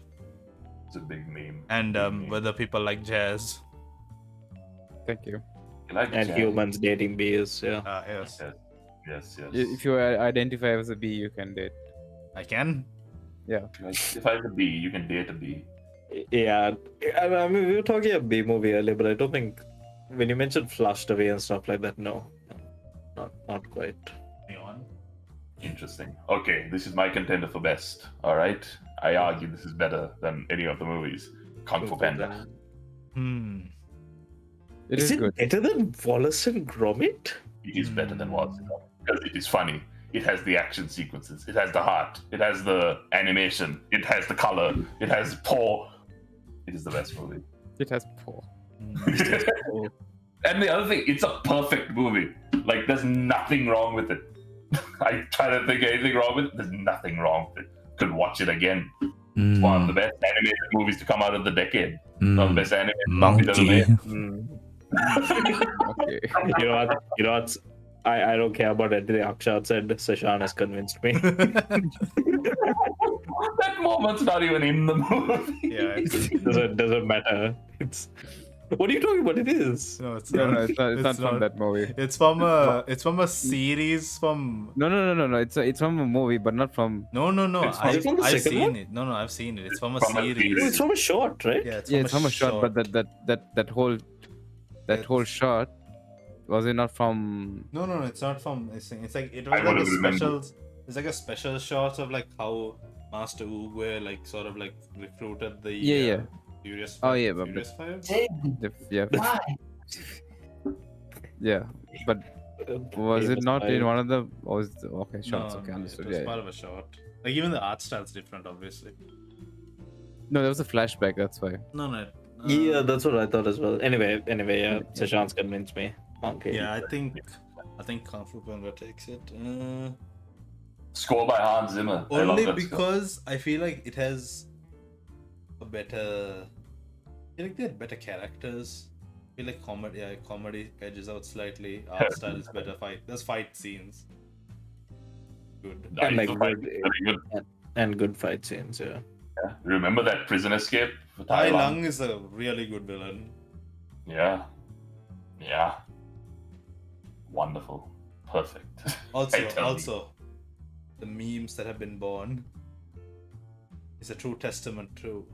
It's a big meme. and Big meme. whether people like jazz. Thank you. You like And jazz? humans dating bees, yeah. Yes, Yes. If you identify as a bee, you can date. I can. If I have a bee, you can date a bee. Yeah, I mean, we were talking a B movie earlier, but I don't think when you mentioned flushed away and stuff like that, no, not quite. Interesting. Okay, this is my contender for best. All right, I argue this is better than any of the movies. Kung Fu Panda. It Is is it good. better than Wallace and Gromit? It is better than Wallace and Gromit because it is funny. It has the action sequences. It has the heart. It has the animation. It has the color. It has paw. It is the best movie. It has paw. And the other thing, it's a perfect movie. Like, there's nothing wrong with it. I try to think anything wrong with it. There's nothing wrong with it. Could watch it again. It's one of the best animated movies to come out of the decade. One of the best animated movies ever Monkey. made. Okay. You know what? I don't care about anything Akshan said. Seshan has convinced me. That moment's not even in the movie. Yeah, doesn't matter. It's what are you talking about? It is. no, it's No, not. it's not from that movie. It's from a series from. No. It's from a movie, but not from. No. It's from- Is it from the I've second seen one? it. No, I've seen it. It's from a From a series. series. It's from a short, right? Yeah, it's Yeah, it's from a shot, but that whole shot was it not from? No, it's not from. It's like it I was like a would've remembered. special. It's like a special shot of like how Master Oogway like sort of like recruited the Yeah. Furious. Oh, yeah, but- Furious Five. Yeah. Yeah, but was it not in one of the? Was okay shots? Okay, No, understood. it was Yeah. part of a shot. Like even the art style's different, obviously. No, there was a flashback. That's why. No. Yeah, that's what I thought as well. Anyway, yeah, Seshan's convinced me. Okay. Yeah, I think Kung Fu Panda takes it. Score by Hans Zimmer. I love Only that score. because I feel like it has a better. I feel like they had better characters. I feel like comedy edges out slightly. Art style is better. There's fight scenes. Good. And like Nice fight. good, Very good. and good fight scenes. Yeah. Yeah. Remember that prison escape for Tai Thailand? Lung is a really good villain. Yeah. Wonderful. Perfect. I tell you. Also, the memes that have been born is a true testament to.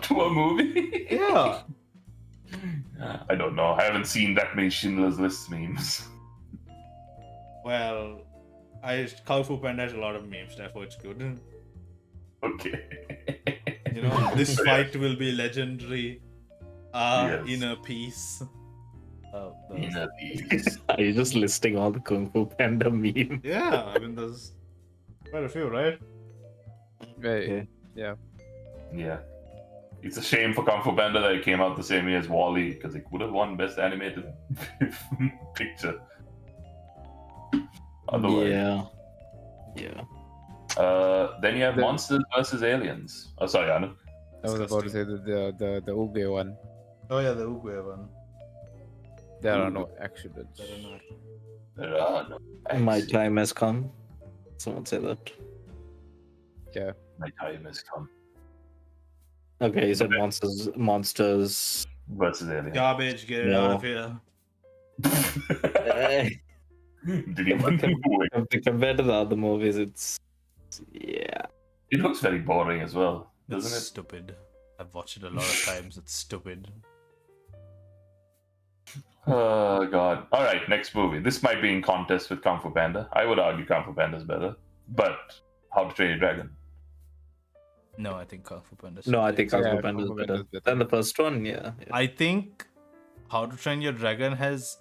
To a movie? Yeah. I don't know. I haven't seen that many Schindler's List memes. Well, Kung Fu Panda has a lot of memes, therefore it's good. Okay. You know, this fight will be legendary. Yes. Inner peace. Inner peace. Are you just listing all the Kung Fu Panda memes? Yeah, I mean, there's quite a few, right? Right. Yeah. Yeah. It's a shame for Kung Fu Panda that it came out the same year as Wall-E, because it would have won Best Animated Picture. Otherwise. Yeah. Then you have Monsters vs. Aliens. Oh, sorry, Anuk. I was about to say the Uge one. Oh yeah, the Oogway one. There are no accidents. I don't know. There are no My accidents. time has come. Someone say that. Yeah. My time has come. Okay, you said monsters. Versus Aliens. Garbage, get it No. out of here. Did he win? Compared to the other movies, it's yeah. It looks very boring as well, It's doesn't it? stupid. I've watched it a lot of times. It's stupid. Oh god. Alright, next movie. This might be in contest with Kung Fu Panda. I would argue Kung Fu Panda is better. But How to Train Your Dragon. No, I think Kung Fu Panda. No, I think Kung Yeah, Fu Panda is Kung Fu Panda better is better. than the first one. Yeah. I think How to Train Your Dragon has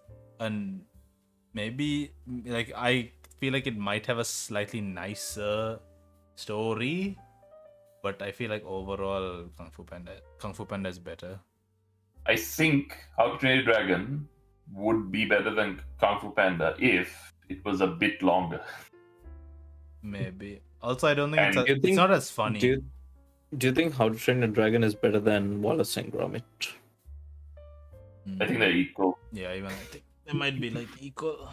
maybe like I feel like it might have a slightly nicer story, but I feel like overall Kung Fu Panda is better. I think How to Train Your Dragon would be better than Kung Fu Panda if it was a bit longer. Maybe. Also, I don't think And it's, do you it's think- not as funny. Do you think How to Train Your Dragon is better than Wallace and Gromit? I think they're equal. Yeah, even I think they might be like equal.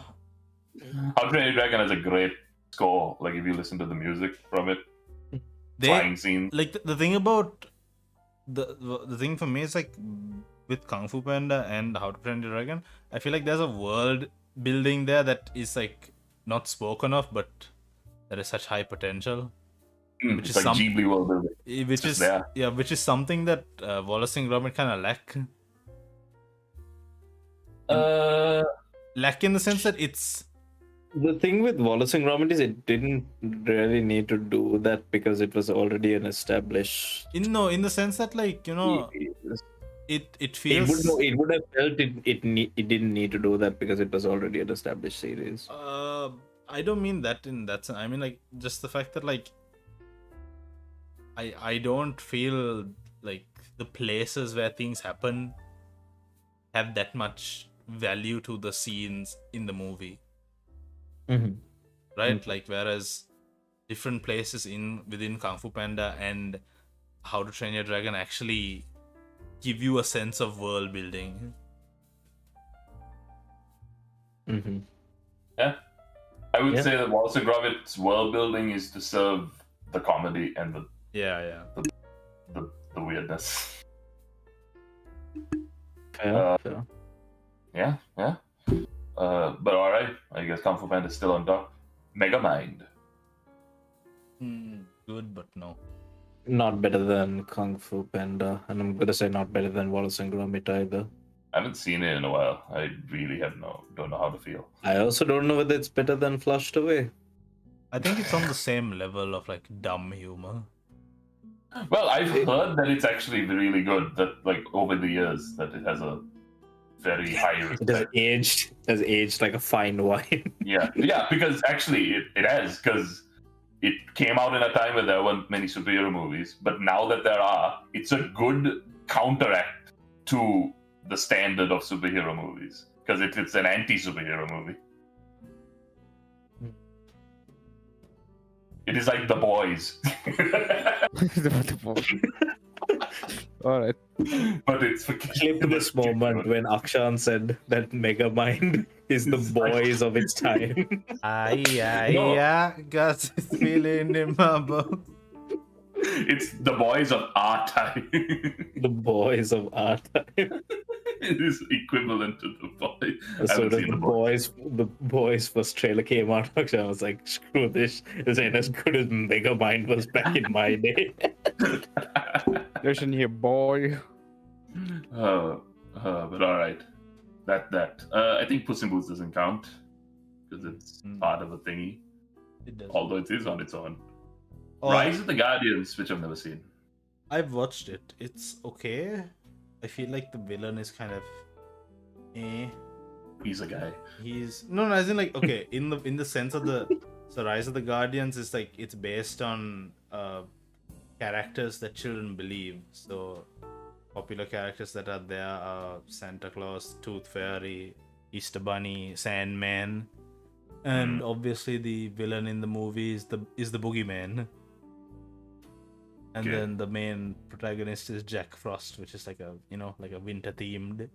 How to Train Your Dragon has a great score. Like if you listen to the music from it, flying scenes. Like the thing about the thing for me is like with Kung Fu Panda and How to Train Your Dragon, I feel like there's a world building there that is like not spoken of, but there is such high potential. Which It's is like some- Ghibli world building. Which Just is there. which is something that Wallace and Gromit kind of lack. Like in the sense that it's The thing with Wallace and Gromit is it didn't really need to do that because it was already an established. in the sense that like it It feels would have felt it didn't need to do that because it was already an established series. I don't mean that in that sense. I mean like just the fact that like I don't feel like the places where things happen have that much value to the scenes in the movie. Mm-hmm. Right? Like whereas different places within Kung Fu Panda and How to Train Your Dragon actually give you a sense of world building. Mm-hmm. Yeah. I would Yeah. say that Wallace and Gromit's world building is to serve the comedy and Yeah. the weirdness. Fair. Yeah. But alright, I guess Kung Fu Panda is still on top. Megamind. Good, but no. Not better than Kung Fu Panda, and I'm gonna say not better than Wallace and Gromit either. I haven't seen it in a while. I really don't know how to feel. I also don't know whether it's better than Flushed Away. I think it's on the same level of like dumb humor. Well, I've heard that it's actually really good. That like over the years that it has a very high It has respect. aged like a fine wine. Yeah, because actually it has, because it came out in a time where there weren't many superhero movies, but now that there are, it's a good counteract to the standard of superhero movies, because it's an anti-superhero movie. It is like The Boys. All right. But it's for Clip this moment when Akshan said that Megamind is the boys of its time. Yeah, got this feeling in my bones. It's The Boys of our time. The boys of our time. It is equivalent to The Boys. I So haven't seen the boys first trailer came out. Akshan was like, "Screw this! This ain't as good as Megamind was back in my day." Listen here, boy. But all right, that I think Puss in Boots doesn't count because it's part of a thingy. It does. Although it is on its own. Oh, Rise of the Guardians, which I've never seen. I've watched it. It's okay. I feel like the villain is kind of He's a guy. He's no, as in like okay, in the sense of so Rise of the Guardians is like it's based on characters that children believe. So popular characters that are there are Santa Claus, Tooth Fairy, Easter Bunny, Sandman, and obviously the villain in the movie is the Boogeyman. And Okay. then the main protagonist is Jack Frost, which is like a winter themed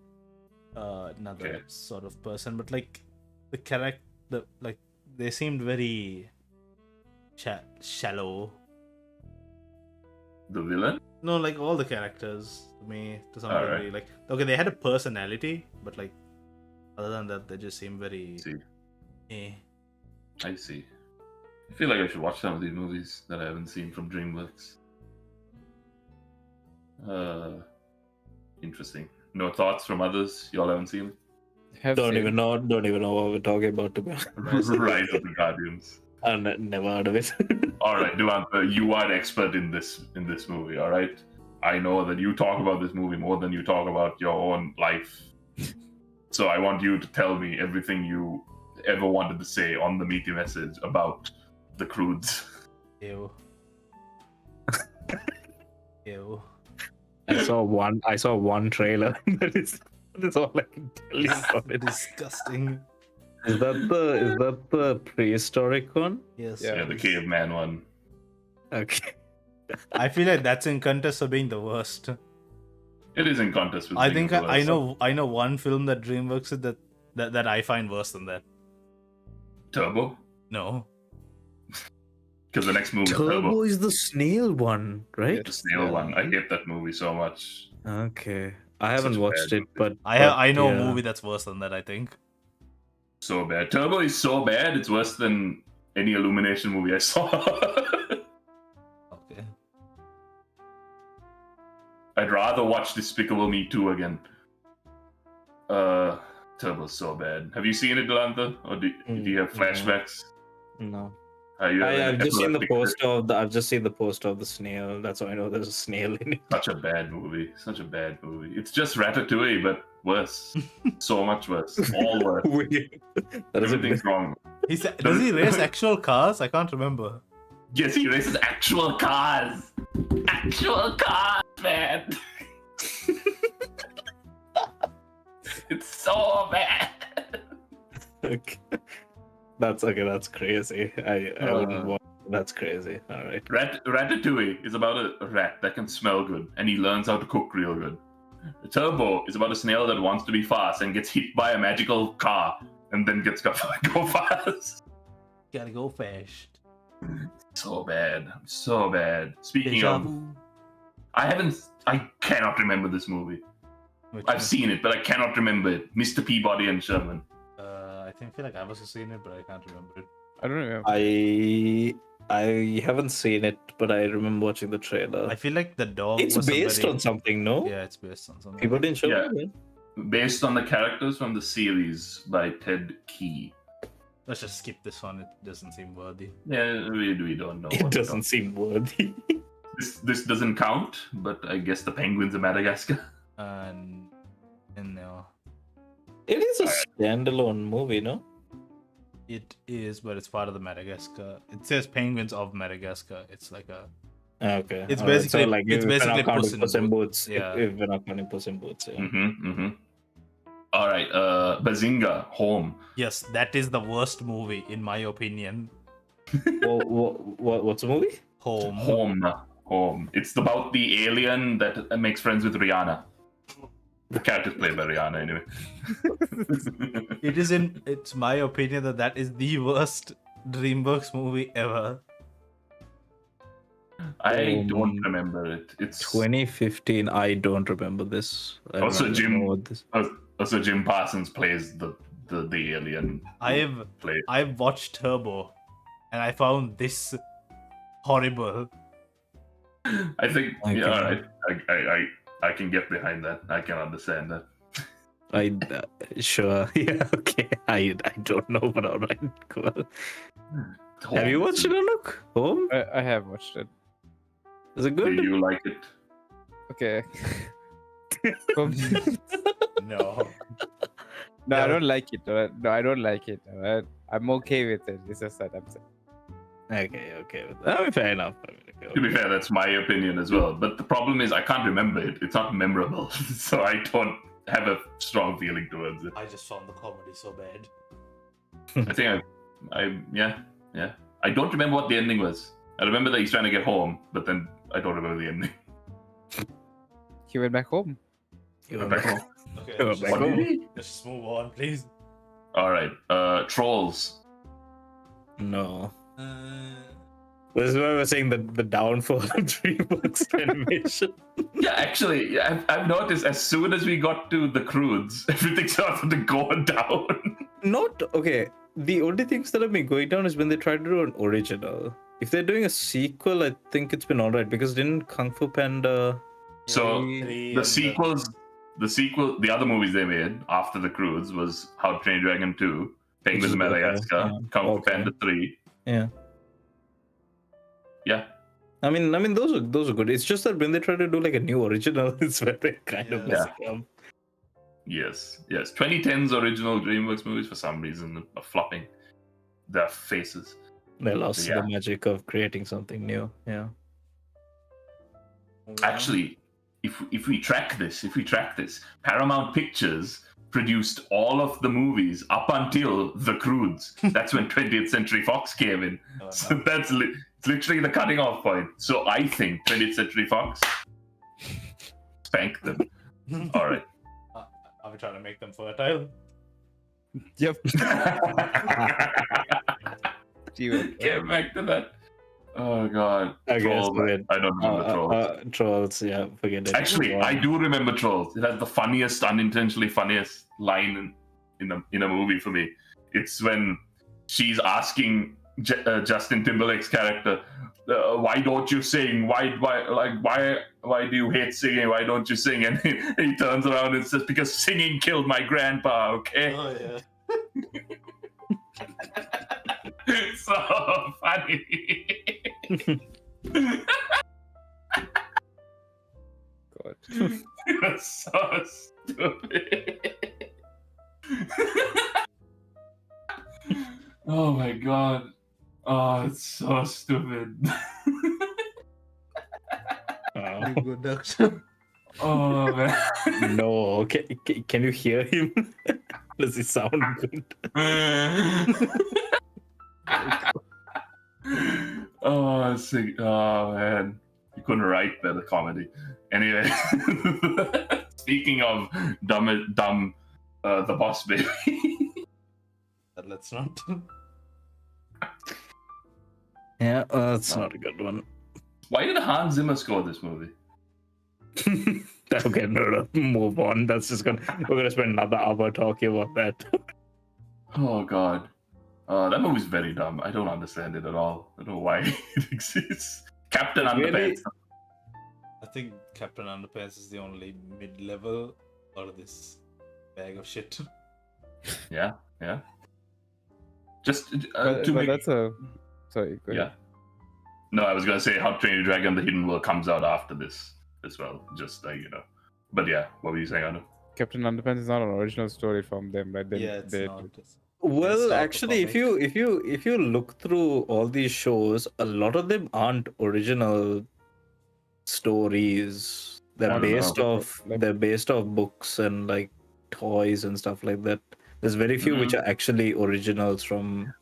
another sort of person. But like the character, like they seemed very shallow. The villain? No, like all the characters to me to some Alright. degree. Like okay, they had a personality, but like other than that, they just seem very. I see. I feel like I should watch some of these movies that I haven't seen from DreamWorks. Interesting. No thoughts from others? Y'all haven't seen Don't even know what we're talking about, to be honest. it? Rise of the Guardians. I've never heard of it. All right, Dilantha, you are an expert in this movie. All right, I know that you talk about this movie more than you talk about your own life. So I want you to tell me everything you ever wanted to say on the Meaty message about the Croods. Ew. Ew. I saw one trailer. That's all I can tell you about it. Disgusting. Is that the prehistoric one? Yes. Yeah, the caveman one. Okay. I feel like that's in contest of being the worst. It is in contest with. I think being the I worst. know one film that DreamWorks did that I find worse than that. Turbo, No. because the next movie is Turbo Turbo. is the snail one, right? The snail one. I hate that movie so much. Okay. I haven't Such a watched bad it, but I know yeah. a movie that's worse than that, I think. So bad. Turbo is so bad. It's worse than any Illumination movie I saw. Okay. I'd rather watch Despicable Me 2 again. Turbo's so bad. Have you seen it, Dilantha? Or do you have No. flashbacks? No. Are you I've just seen the epileptic? poster of the. I've just seen the poster of the snail. That's why I know there's a snail in it. Such a bad movie. Such a bad movie. It's just Ratatouille, but worse. So much worse. All worse. Weird. That is a Everything's wrong. Does he race actual cars? I can't remember. Yes, he races actual cars. Actual cars, man. It's so bad. Okay. That's crazy. I wouldn't want. That's crazy. All right. Ratatouille is about a rat that can smell good, and he learns how to cook real good. Turbo is about a snail that wants to be fast and gets hit by a magical car, and then gets go fast. Gotta go fast. So bad. So bad. Speaking Deja of, vu. I cannot remember this movie. Which I've one? seen it, but I cannot remember it. Mr. Peabody and Sherman. I feel like I've also seen it, but I can't remember it. I don't know. I haven't seen it, but I remember watching the trailer. I feel like the dog. It's was based somebody... on something, no? Yeah, it's based on something. People didn't show Yeah. it. Based on the characters from the series by Ted Key. Let's just skip this one. It doesn't seem worthy. Yeah, we don't know. It what doesn't seem worthy. This doesn't count, but I guess the penguins of Madagascar. And no, It is a standalone movie, no? it is, but it's part of the Madagascar. It says Penguins of Madagascar. It's like a. Okay. It's All right, basically- like it's if we're basically not counting Puss Puss in in Boots. Yeah. If we're not counting Puss in Boots, yeah. All right, Bazinga, Home. Yes, that is the worst movie in my opinion. What's the movie? Home. It's about the alien that makes friends with Rihanna. The character's played by Rihanna, anyway. It's my opinion that is the worst DreamWorks movie ever. I don't remember it. It's 2015. I don't remember this. I Also, don't Jim- know what this. also Jim Parsons plays the alien. I've watched Turbo, and I found this horrible. I think Okay. yeah, all right. I can get behind that. I can understand that. Sure. Yeah. Okay. I don't know, but all right. Cool. Have you watched it, Anuk? Home? I have watched it. Is it Do good? you like it? Okay. No. No, I don't like it. Alright? No, I don't like it. Alright? I'm okay with it. It's just that I'm saying. Okay. I mean, fair enough. I mean, okay. To be fair, that's my opinion as well. But the problem is I can't remember it. It's not memorable, so I don't have a strong feeling towards it. I just found the comedy so bad. I think yeah. I don't remember what the ending was. I remember that he's trying to get home, but then I don't remember the ending. He went back home. You Went were back home. Okay, Go let's back just, home. let's just move on, please. All right, Trolls. No. This is why we're saying the downfall of DreamWorks animation. Yeah, actually, I've noticed as soon as we got to the Crudes, everything started to go down. Not okay. The only things that have been going down is when they try to do an original. If they're doing a sequel, I think it's been alright because didn't Kung Fu Panda? So Three the and sequels, the other movies they made after the Crudes was How to Train Your Dragon 2, Penguins of Okay, Madagascar, yeah. Kung Fu Okay. Panda 3. Yeah. Yeah. I mean, those are good. It's just that when they try to do like a new original, it's where they kind of Yeah. mess it up. Yes. 2010's original DreamWorks movies for some reason are flopping. Their faces. They lost Yeah. the magic of creating something new. Yeah. Actually, if we track this, Paramount Pictures produced all of the movies up until The Crudes. That's when 20th Century Fox came in. So that's it's literally the cutting off point. So I think 20th Century Fox spanked them. All right. Are we trying to make them fertile? Yep. Get back to that. Oh god. I guess Trolls. we're- I don't remember Trolls. Trolls, yeah, forget it. Actually, I do remember Trolls. It has the funniest, unintentionally funniest line in a movie for me. It's when she's asking Justin Timberlake's character, "Why don't you sing? Why why do you hate singing? Why don't you sing? And he turns around and says, because singing killed my grandpa, okay? Oh yeah. It's so funny. God. You're so stupid. Oh my god. Oh, it's so stupid. You good, Akshan? Oh man. No, can you hear him? Does it sound good? Oh man. You couldn't write better comedy. Anyway. Speaking of dumb the boss baby. Let's not. Yeah, that's not a good one. Why did Hans Zimmer score this movie? Okay, no, move on. That's just we're gonna spend another hour talking about that. Oh god. That movie's very dumb. I don't understand it at all. I don't know why it exists. Captain Underpants. Really? I think Captain Underpants is the only mid-level out of this bag of shit. Yeah. Just But to make... that's a. Sorry. Go ahead. Yeah. No, I was gonna say How to Train Your Dragon: The Hidden World comes out after this as well. Just But yeah, what were you saying, Anu? Captain Underpants is not an original story from them, right? Yeah, it's not. Well, Start the actually, if comic. you look through all these shows, a lot of them aren't original stories. I They're don't based know. off books and like toys and stuff like that. There's very few which are actually originals from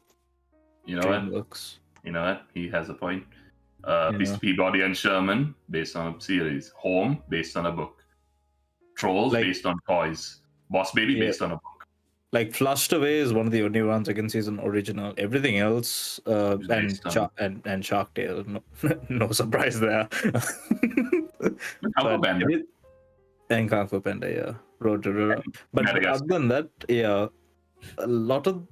You know what? DreamWorks. You know what? He has a point. Yeah. Peabody and Sherman, based on a series. Home, based on a book. Trolls, Like- based on toys. Boss Baby, Yeah. based on a book. Like Flushed Away is one of the only ones I can see is an original. Everything else, It's based on- and Shark Tale, no, no surprise there. Kung Fu Panda. And Kung Fu Panda, yeah. Road to Rural. But Madagascar. other than that, yeah, a lot of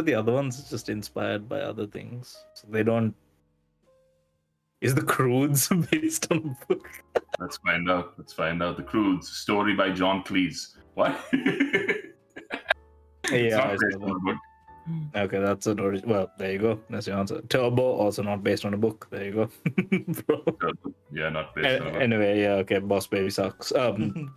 the other ones is just inspired by other things. So they don't. Is the Croods based on a book? Let's find out. The Croods, story by John Cleese. What? It's Yeah, not I based saw on a book. Okay, that's an original. Well, there you go. That's your answer. Turbo, also not based on a book. There you go. Bro. Yeah, not based on a book. Anyway, yeah, okay. Boss Baby sucks. Captain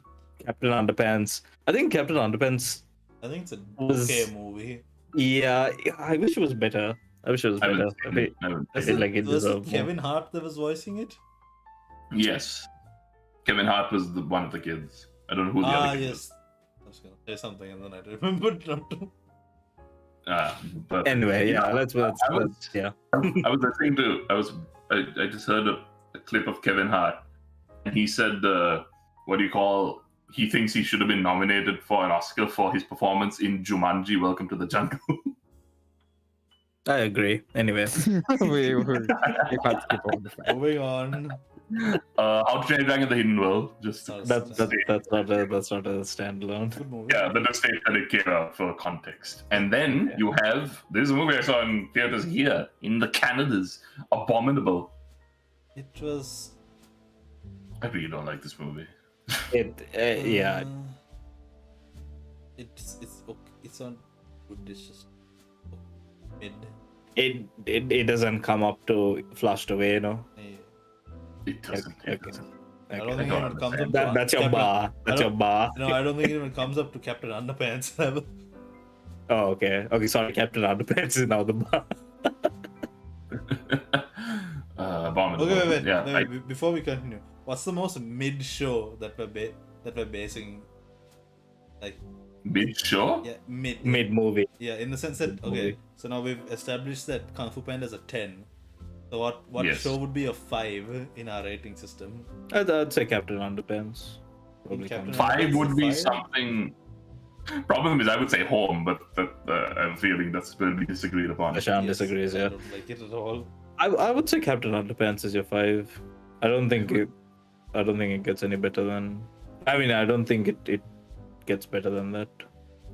Underpants. I think Captain Underpants. I think it's a Was- okay movie. Yeah, I wish it was better. I wish it was I better. haven't seen it. I haven't Was seen it like it was it deserved more. Kevin Hart that was voicing it? Yes. Kevin Hart was one of the kids. I don't know who the other kid Yes. I was gonna say something and then I remembered not to. was. But Anyway, yeah, let's I listening to. I just heard a clip of Kevin Hart, and he said, "What do you call?" He thinks he should have been nominated for an Oscar for his performance in Jumanji: Welcome to the Jungle. I agree. Anyway, we can't skip over the fact. Moving on. How to Train Your Dragon: The Hidden World. Just that's not a standalone. Good movie. yeah, the mistake that it came out for context. And then you have this movie I saw in theaters here in the Canadas, Abominable. It was. I really don't like this movie. Yeah. It's okay. It's on good. It's just mid. It doesn't come up to Flushed Away, you know. Yeah. It doesn't. Okay. It doesn't. I don't Okay. think it even comes up. That's your bar. That's your bar. No, I don't think it even comes up to Captain Underpants level. Oh, okay. Okay, sorry. Captain Underpants is now the bar. Abominable. Okay, wait. Yeah, Before we continue, what's the most mid show that we're basing? Like, mid show. yeah, mid. Mid movie. Yeah, in the sense that okay, Movie. so now we've established that Kung Fu Panda is a 10. So what Yes. show would be a 5 in our rating system? I'd say Captain Underpants. Probably Captain comes- Underpants. Five would be Five? something. Problem is, I would say home, but I'm feeling that's will be disagreed upon. Seshan Yes, disagrees. I Yeah, don't like it at all. I would say Captain Underpants is your 5. I don't think it gets any better than. I mean, I don't think it gets better than that.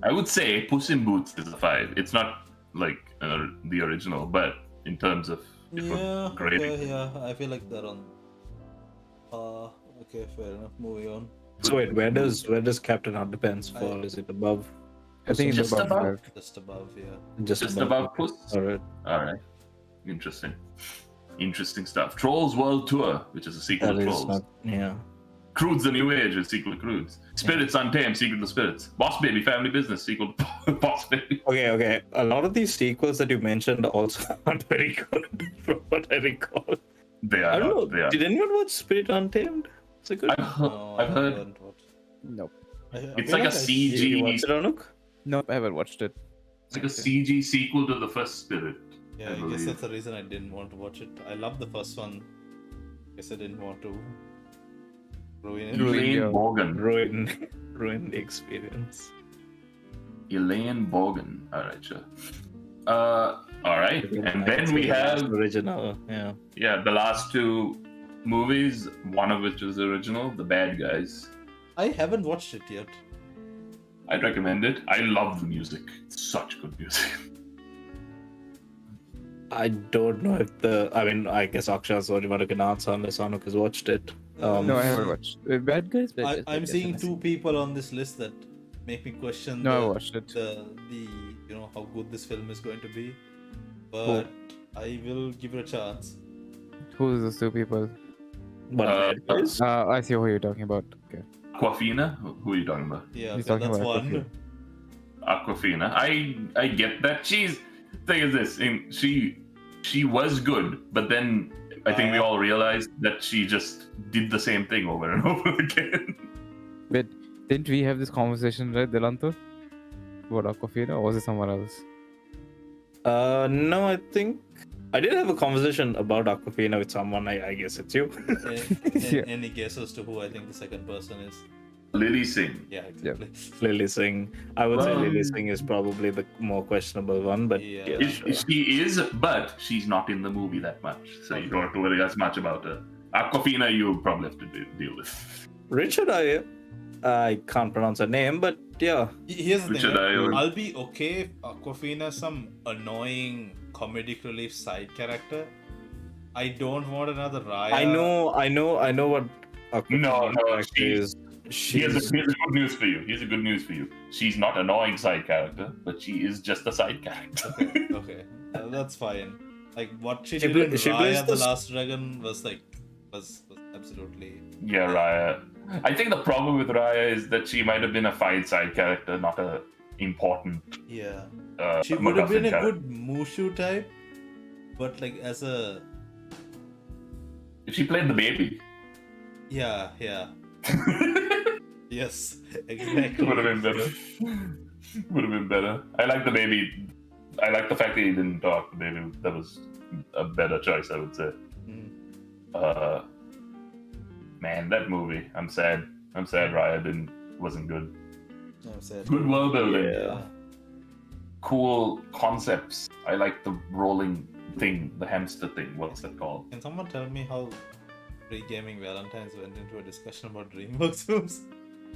I would say Puss in Boots is a 5. It's not like the original, but in terms of Yeah, grading. okay, yeah. I feel like they're on Okay, fair enough. Moving on. So wait, where does Captain Underpants fall? Is it above? I think it's Just above above? 5. Just above, yeah. Just above Okay. Puss? Alright. Alright. Interesting. Interesting stuff. Trolls World Tour, which is a sequel That to is Trolls. not. Yeah. Croods the New Age, a sequel to Croods. Spirits Untamed, sequel to Spirits. Boss Baby Family Business, sequel to Boss Baby. Okay. A lot of these sequels that you mentioned also aren't very good, from what I recall. They are I don't not. know. They are. Did anyone watch Spirit Untamed? It's a good. I've heard Nope. it's like a CG. You watched it, Anuk? Nope, I haven't watched it. It's like a CG sequel to the first Spirit. Yeah, I guess that's the reason I didn't want to watch it. I love the first one. Guess I didn't want to ruin it. Elaine Bogan. Ruin the experience. Elaine Bogan. Alright, sure. Alright. And then we have original. Yeah. the last two movies, one of which was the original, The Bad Guys. I haven't watched it yet. I'd recommend it. I love the music. It's such good music. I don't know if I guess Akshan's the only one who can answer unless Anuk has watched it. No, I haven't watched. Bad Guys? Bad Guys, I'm Bad seeing Guys. two people on this list that make me question No, I watched it. the how good this film is going to be. But I will give it a chance. Who's those two people? But Bad Guys? I see who you're talking about. Okay. Aquafina? Who are you talking about? Yeah, He's okay, talking that's about one. Aquafina. Aquafina. I get that. Thing is this, she was good, but then I think we all realized that she just did the same thing over and over again. Wait, didn't we have this conversation, right, Dilantha? About Aquafina, or was it someone else? No, I think I did have a conversation about Aquafina with someone. I guess it's you. Yeah. Any guess as to who I think the second person is? Lily Singh. Yeah, exactly. Lily Singh. I would say Well, Lily Singh is probably the more questionable one, but Yeah. She is, but she's not in the movie that much, so you don't have to worry as much about her. Aquafina, you probably have to deal with. Richard, I can't pronounce her name, but yeah. Here's the Richard thing, right? Ayoade. I'll be okay if Aquafina is some annoying comedic relief side character. I don't want another Raya. I know what Aquafina No, character is. Here's good news for you. Here's a good news for you. She's not an annoying side character, but she is just a side character. Okay. That's fine. Like what she She did play- in she plays Raya the the- Last Dragon was absolutely. Yeah, Raya. I think the problem with Raya is that she might have been a fine side character, not a important. Yeah. Uh, She would have been a MacGuffin good Mushu type, but like as a If she played the baby, yeah. Yes, exactly. would have been better. Would have been better. I like the baby. I like the fact that he didn't talk. The baby. That was a better choice, I would say. Mm. Man, that movie. I'm sad. Raya wasn't good. I'm sad. Good world building. Yeah. Cool concepts. I like the rolling thing, the hamster thing. What's that called? Can someone tell me how Pregaming Valentines went into a discussion about DreamWorks films?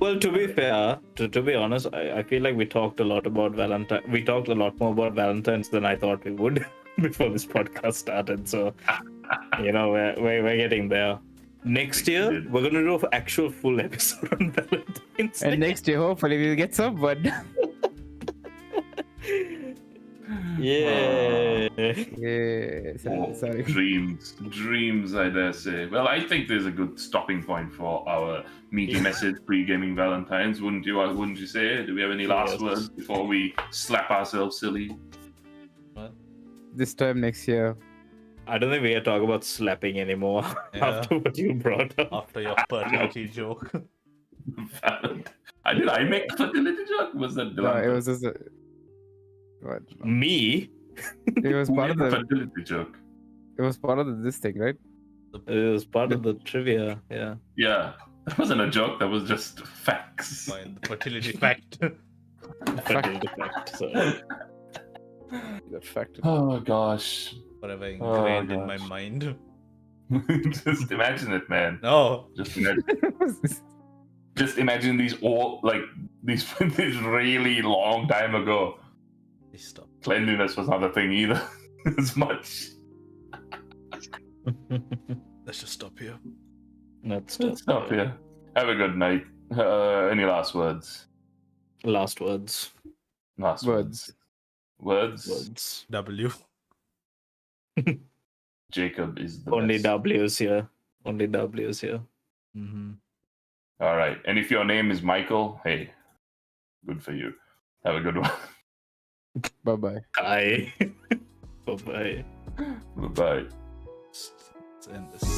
Well, to be fair, to be honest, I feel like we talked a lot about Valentine. We talked a lot more about Valentines than I thought we would before this podcast started. So, we're getting there. Next year, we're gonna do an actual full episode on Valentine's. And next year, hopefully, we'll get some, but Yeah. yeah, sorry. Dreams, I dare say. Well, I think there's a good stopping point for our meaty message pre-gaming Valentines, wouldn't you say? Do we have any last Yes. words before we slap ourselves silly? This time next year. I don't think we can talk about slapping anymore Yeah. after what you brought up. After your fertility joke. Did I make the fertility joke? Was that No, Dilantha? it was just what? Me? It was Who part of made the the. fertility joke? It was part of this thing, right? It was part of the trivia, yeah. Yeah, that wasn't a joke. That was just facts. Fine, the fertility fact. Fertility fact, so. That fact. Oh gosh. Forever ingrained in my gosh. mind. Just imagine it, man. No. Just imagine these these this really long time ago. Please stop. Cleanliness was not a thing either. As much. Let's just stop here. Let's Good stuff, yeah. Have a good night. Any last words? Last words. Last Words. words. W. Jacob is the Only best. W's here. Only W's here. Mm-hmm. All right. And if your name is Michael, hey, good for you. Have a good one. Bye bye. Bye. Bye-bye. Bye-bye. Let's end this.